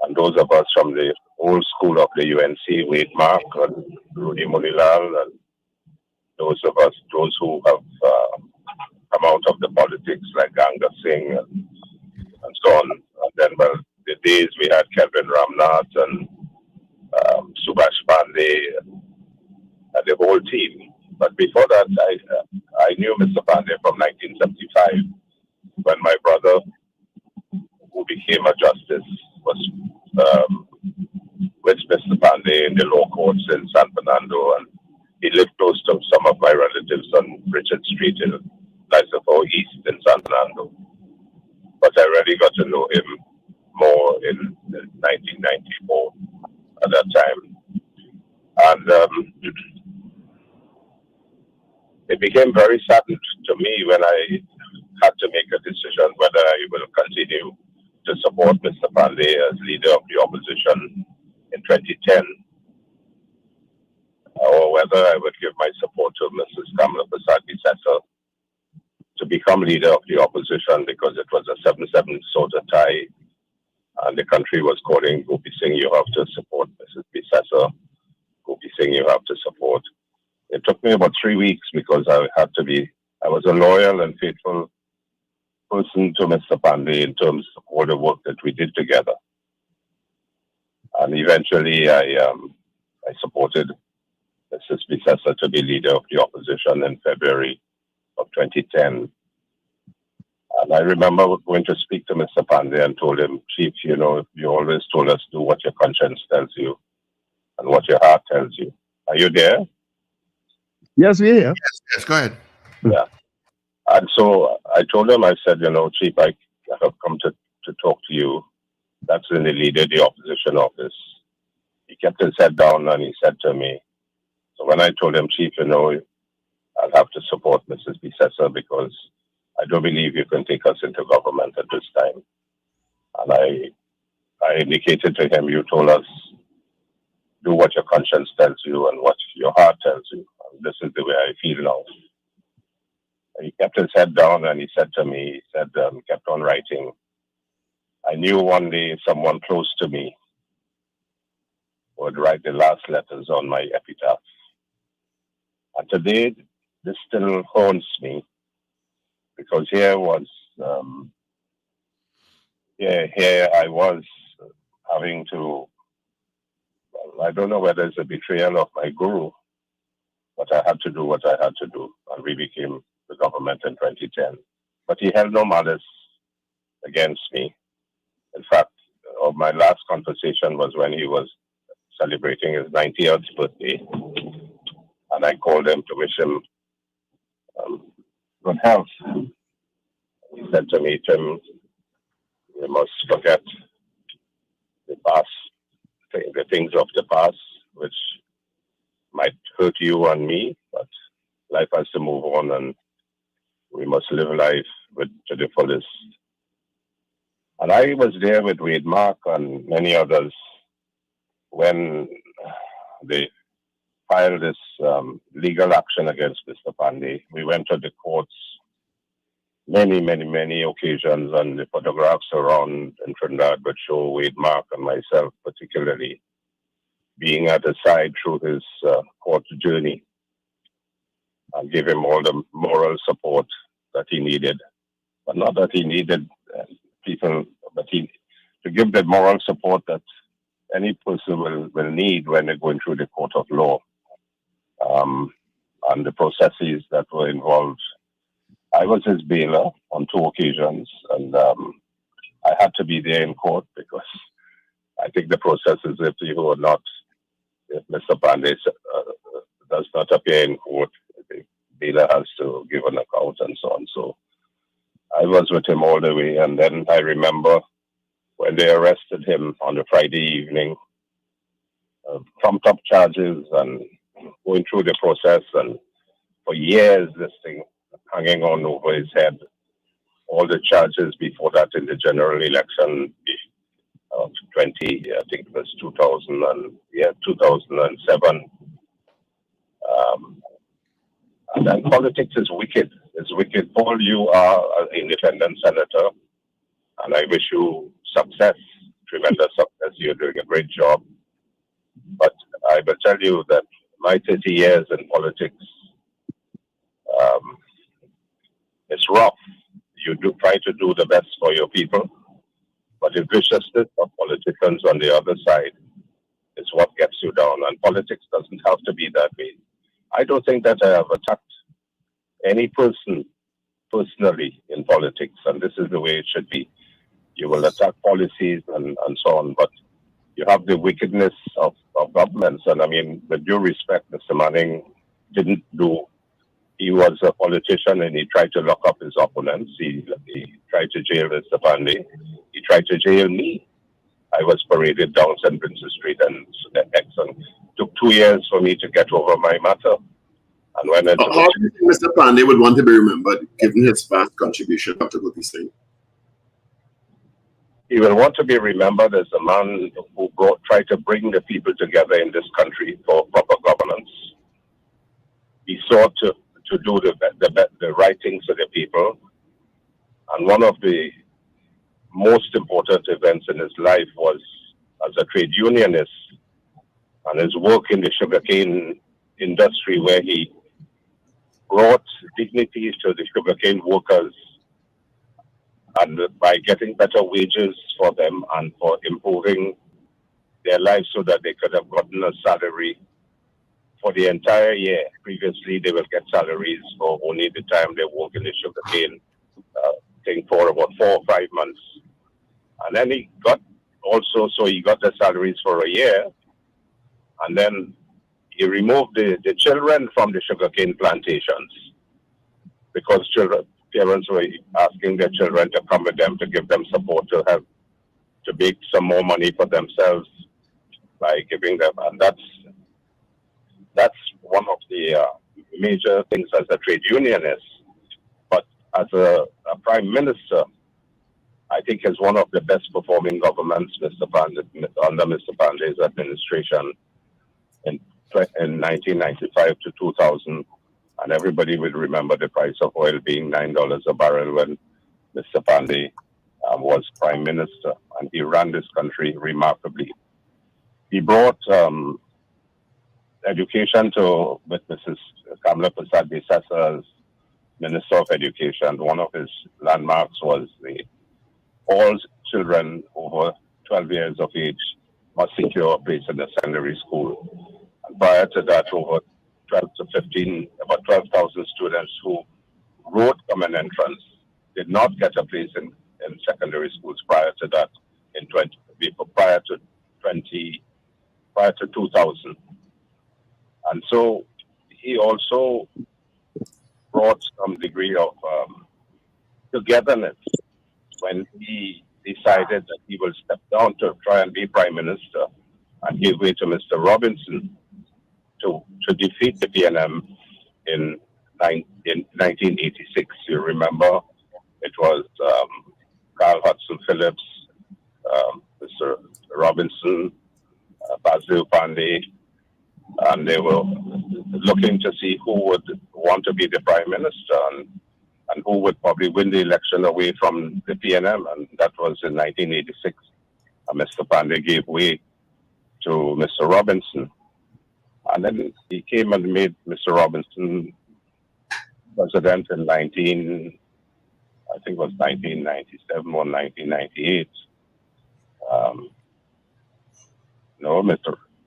and those of us from the old school of the UNC, Wade Mark and Rudy Munilal, and those who have come out of the politics like Ganga Singh and so on. And then, well, the days we had Kevin Ramnath and Subhash Panday and the whole team. But before that, I knew Mr. Panday from 1975, when my brother, who became a justice, was with Mr. Panday in the law courts in San Fernando, and he lived close to some of my relatives on Richard Street in Lysafor East in San Fernando. But I really got to know him more in 1994 at that time. And it became very saddened to me when I had to make a decision whether I will continue to support Mr. Panday as leader of the opposition in 2010, or whether I would give my support to Mrs. Kamla Prasad Bisesa to become leader of the opposition, because it was a 7-7 sort of tie, and the country was calling Gopi Singh, you have to support Mrs. Bisesa. Gopi Singh, you have to support. It took me about 3 weeks, because I was a loyal and faithful person to Mr. Panday in terms of all the work that we did together. And eventually I supported Mrs. Bisesa to be leader of the opposition in February of 2010. And I remember going to speak to Mr. Panday and told him, Chief, you always told us do what your conscience tells you and what your heart tells you. Are you there? Yes, we're here. Yes, go ahead. Yeah. And so I told him, I said, Chief, I have come to talk to you. That's when the leader of the opposition office. He kept his head down and he said to me, so when I told him, Chief, I'll have to support Mrs. Bisesa, because I don't believe you can take us into government at this time. And I indicated to him, you told us, do what your conscience tells you and what your heart tells you. And this is the way I feel now. He kept his head down and he said to me, kept on writing, I knew one day someone close to me would write the last letters on my epitaph. And today, this still haunts me, because here I was having to, I don't know whether it's a betrayal of my guru, but I had to do what I had to do, and we became the government in 2010. But he held no malice against me. In fact, my last conversation was when he was celebrating his 90th birthday, and I called him to wish him good health. He said to me, Tim, you must forget the past, the things of the past, which might hurt you and me, but life has to move on, and we must live life to the fullest. And I was there with Wade Mark and many others when they filed this legal action against Mr. Panday. We went to the courts many occasions, and the photographs around in Trinidad would show Wade Mark and myself particularly being at his side through his court journey, and give him all the moral support that he needed. But not that he needed people, but to give the moral support that any person will need when they're going through the court of law. and the processes that were involved. I was his bailer on 2 occasions, and I had to be there in court because I think the process is if Mr. Panday does not appear in court, the bailer has to give an account and so on. So I was with him all the way, and then I remember when they arrested him on the Friday evening, trumped up charges and going through the process, and for years this thing hanging on over his head. All the charges before that in the general election of 20, I think it was 2007. And then politics is wicked. It's wicked. Paul, you are an independent senator, and I wish you success, tremendous success. You're doing a great job. But I will tell you that my 30 years in politics, it's rough. You do try to do the best for your people, but the viciousness of politicians on the other side is what gets you down. And politics doesn't have to be that way. I don't think that I have attacked any person personally in politics, and this is the way it should be. You will attack policies and so on, but you have the wickedness of governments. And I mean, with due respect, Mr. Manning didn't do. He was a politician and he tried to lock up his opponents. He tried to jail Mr. Panday. He tried to jail me. I was paraded down St. Vincent Street and Exxon. Took 2 years for me to get over my matter. And when how do you think Mr. Panday would want to be remembered, given his vast contribution to what he's saying? He will want to be remembered as a man who tried to bring the people together in this country for proper governance. He sought to do the right things for the people. And one of the most important events in his life was as a trade unionist and his work in the sugarcane industry, where he brought dignity to the sugarcane workers and by getting better wages for them and for improving their lives so that they could have gotten a salary for the entire year. Previously, they will get salaries for only the time they work in the sugarcane thing for about 4 or 5 months. And then he got the salaries for a year, and then he removed the children from the sugarcane plantations because parents were asking their children to come with them to give them support to make some more money for themselves by giving them, and that's one of the major things as a trade unionist. But as a prime minister, I think is one of the best performing governments, under Mr. Panday's administration in 1995 to 2000. And everybody will remember the price of oil being $9 a barrel when Mr. Panday was prime minister, and he ran this country remarkably. He brought education with Mrs. Kamla Prasad Desai as Minister of Education. One of his landmarks was all children over 12 years of age must secure a place in the secondary school. And prior to that, over 12,000 students who wrote common entrance did not get a place in secondary schools prior to that, prior to 2000. And so he also brought some degree of togetherness when he decided that he will step down to try and be prime minister and give way to Mr. Robinson to defeat the PNM in 1986. You remember it was Carl Hudson Phillips, Mr. Robinson, Basdeo Panday, and they were looking to see who would want to be the prime minister and who would probably win the election away from the PNM, and that was in 1986. Mr. Panday gave way to Mr. Robinson, and then he came and made Mr. Robinson president in 1997 or 1998.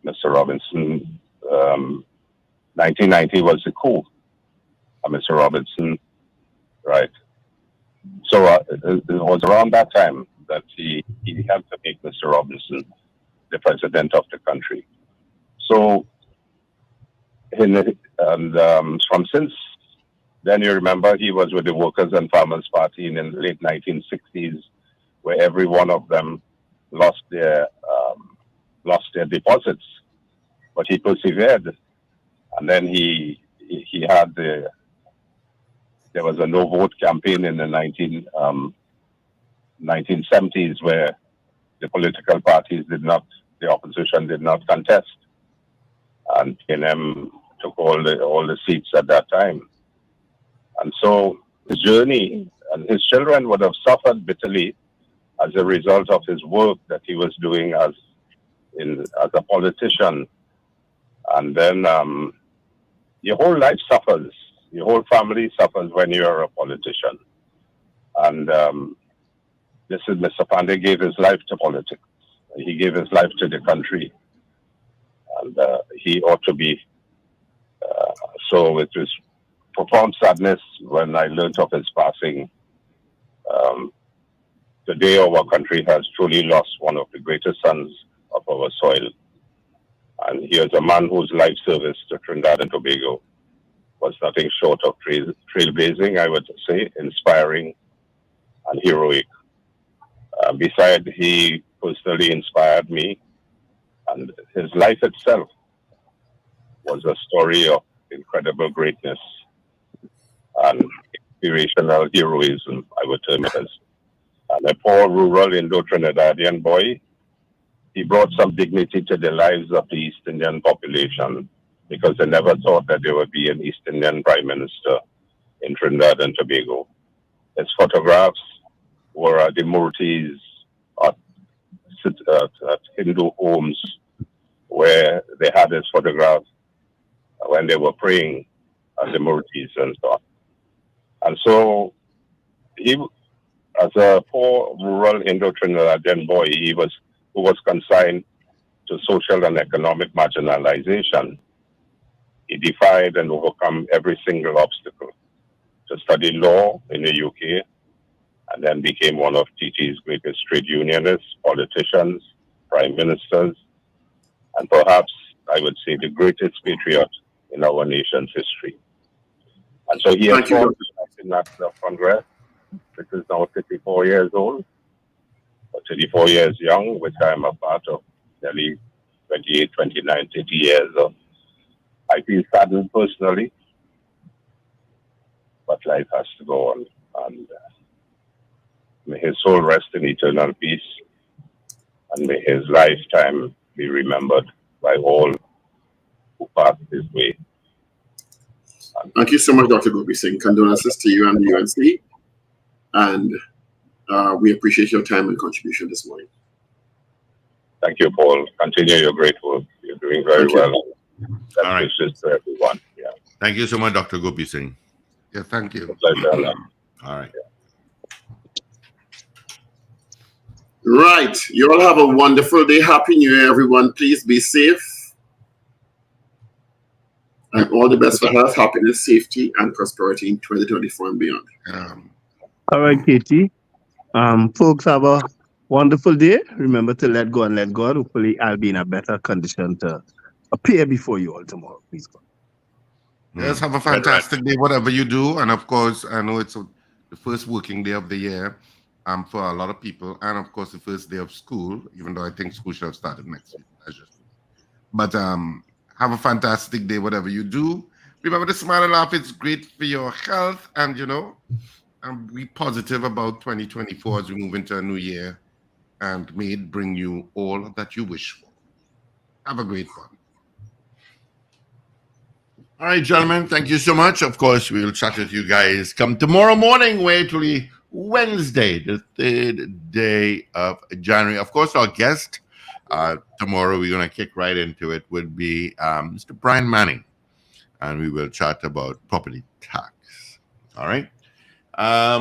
Mr. Robinson 1990 was the coup. Mr. Robinson, right? So it was around that time that he had to make Mr. Robinson the president of the country. So, from since then, you remember he was with the Workers and Farmers Party in the late 1960s, where every one of them lost their deposits, but he persevered, and then he had there was a no vote campaign in the 1970s where the political parties the opposition did not contest, and PNM took all the seats at that time. And so his journey and his children would have suffered bitterly as a result of his work that he was doing as a politician. And then your whole life suffers. Your whole family suffers when you're a politician. And this is Mr. Panday gave his life to politics. He gave his life to the country. And he ought to be. So it was profound sadness when I learned of his passing. Today our country has truly lost one of the greatest sons of our soil. And he is a man whose life service to Trinidad and Tobago was nothing short of trailblazing, I would say, inspiring and heroic. Besides, he personally inspired me, and his life itself was a story of incredible greatness and inspirational heroism, I would term it as. And a poor rural Indo-Trinidadian boy, he brought some dignity to the lives of the East Indian population, because they never thought that there would be an East Indian Prime Minister in Trinidad and Tobago. His photographs were at the Murtis, at Hindu homes, where they had his photograph when they were praying at the Murtis and so on. And so he, as a poor rural Indo-Trinidadian boy, who was consigned to social and economic marginalization, he defied and overcome every single obstacle to study law in the UK, and then became one of TT's greatest trade unionists, politicians, prime ministers, and perhaps I would say the greatest patriot in our nation's history. And so he has formed the National Congress, which is now 54 years old, or 34 years young, which I am a part of, nearly 28, 29, 30 years of. I feel saddened personally, but life has to go on. And may his soul rest in eternal peace, and may his lifetime be remembered by all who passed his way. Thank you so much, Dr. Gopi Singh. Condolences to you and the UNC. And we appreciate your time and contribution this morning. Thank you, Paul. Continue your great work. You're doing very well. Best wishes to everyone. Yeah. Thank you so much, Dr. Gopi Singh. Yeah, thank you. All right. Right. You all have a wonderful day. Happy New Year, everyone. Please be safe. And all the best for health, happiness, safety, and prosperity in 2024 and beyond. All right, Katie. Folks, have a wonderful day. Remember to let go and let God. Hopefully, I'll be in a better condition to appear before you all tomorrow. Please God. Yes, have a fantastic day, whatever you do. And of course, I know it's the first working day of the year for a lot of people. And of course, the first day of school, even though I think school should have started next week. But have a fantastic day, whatever you do. Remember to smile and laugh. It's great for your health. And, be positive about 2024 as we move into a new year. And may it bring you all that you wish for. Have a great one. All right, gentlemen, thank you so much. Of course, we'll chat with you guys come tomorrow morning, wait till Wednesday, the 3rd day of January. Of course, our guest tomorrow, we're going to kick right into it, would be Mr. Brian Manning, and we will chat about property tax. All right. All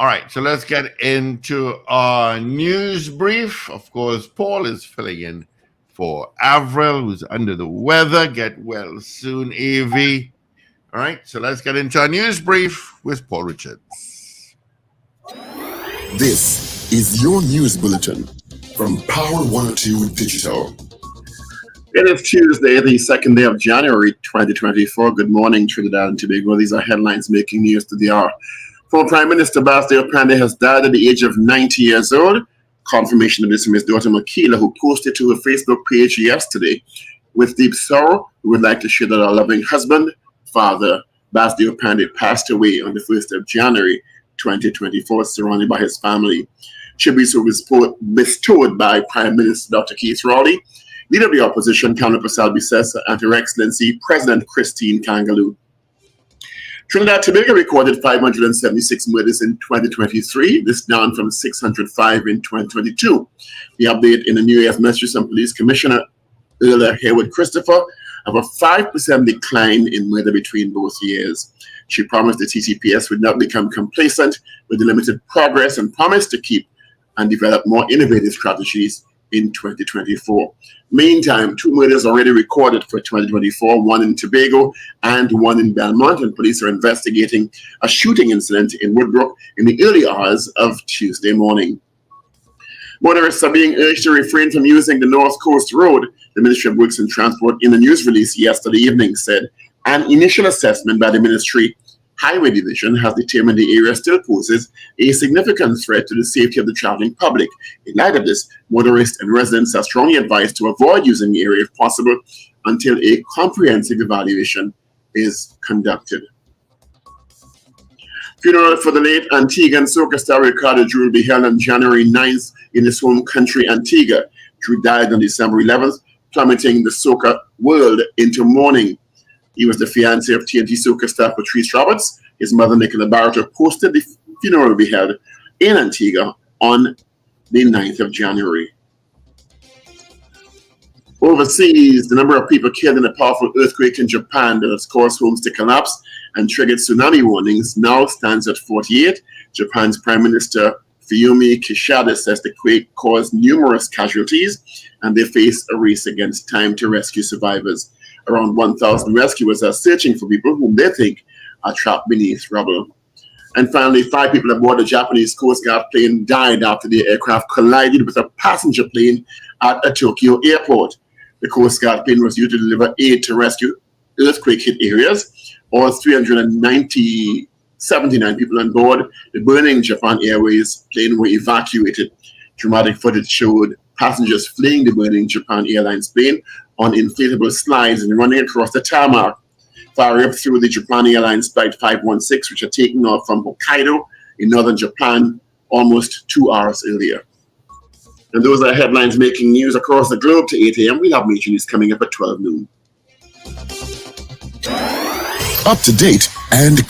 right, so let's get into our news brief. Of course, Paul is filling in for Avril, who's under the weather. Get well soon, AV. All right, so let's get into our news brief with Paul Richards. This is your news bulletin from Power 102 Digital. It is Tuesday, the 2nd day of January 2024. Good morning, Trinidad and Tobago. These are headlines making news to the hour. Former Prime Minister Basdeo Panday has died at the age of 90 years old. Confirmation of this from his daughter Makila, who posted to her Facebook page yesterday. With deep sorrow, we would like to share that our loving husband, Father Basdeo Panday, passed away on the 1st of January 2024, surrounded by his family. Tributes were bestowed by Prime Minister Dr. Keith Rowley, Leader of the Opposition, Kamala Prasad Bisesa, and Her Excellency President Christine Kangaloo. Trinidad and Tobago recorded 576 murders in 2023, this down from 605 in 2022. The update in the New York Metropolitan Police Commissioner Earl Haywood Christopher of a 5% decline in murder between both years. She promised the TTPS would not become complacent with the limited progress and promised to keep and develop more innovative strategies in 2024. Meantime, 2 murders already recorded for 2024, one in Tobago and one in Belmont, and police are investigating a shooting incident in Woodbrook in the early hours of Tuesday morning. Motorists are being urged to refrain from using the North Coast Road, the Ministry of Works and Transport in a news release yesterday evening said. An initial assessment by the Ministry Highway Division has determined the area still poses a significant threat to the safety of the traveling public. In light of this, motorists and residents are strongly advised to avoid using the area if possible until a comprehensive evaluation is conducted. Funeral for the late Antiguan soca star Ricardo Drew will be held on January 9th in his home country, Antigua. Drew died on December 11th, plummeting the soca world into mourning. He was the fiancé of TNT soca star Patrice Roberts. His mother, Nicola Barrett, posted the funeral will be held in Antigua on the 9th of January. Overseas, the number of people killed in a powerful earthquake in Japan that has caused homes to collapse and triggered tsunami warnings now stands at 48. Japan's Prime Minister Fumio Kishida says the quake caused numerous casualties and they face a race against time to rescue survivors. Around 1,000 rescuers are searching for people whom they think are trapped beneath rubble. And finally, 5 people aboard a Japanese Coast Guard plane died after the aircraft collided with a passenger plane at a Tokyo airport. The Coast Guard plane was used to deliver aid to rescue earthquake-hit areas. All 379 people on board the burning Japan Airways plane were evacuated. Dramatic footage showed passengers fleeing the burning Japan Airlines plane on inflatable slides and running across the tarmac. Fire up through the Japan Airlines Flight 516, which had taken off from Hokkaido in northern Japan almost 2 hours earlier. And those are headlines making news across the globe to 8 a.m. We'll have major news coming up at 12 noon. Up to date and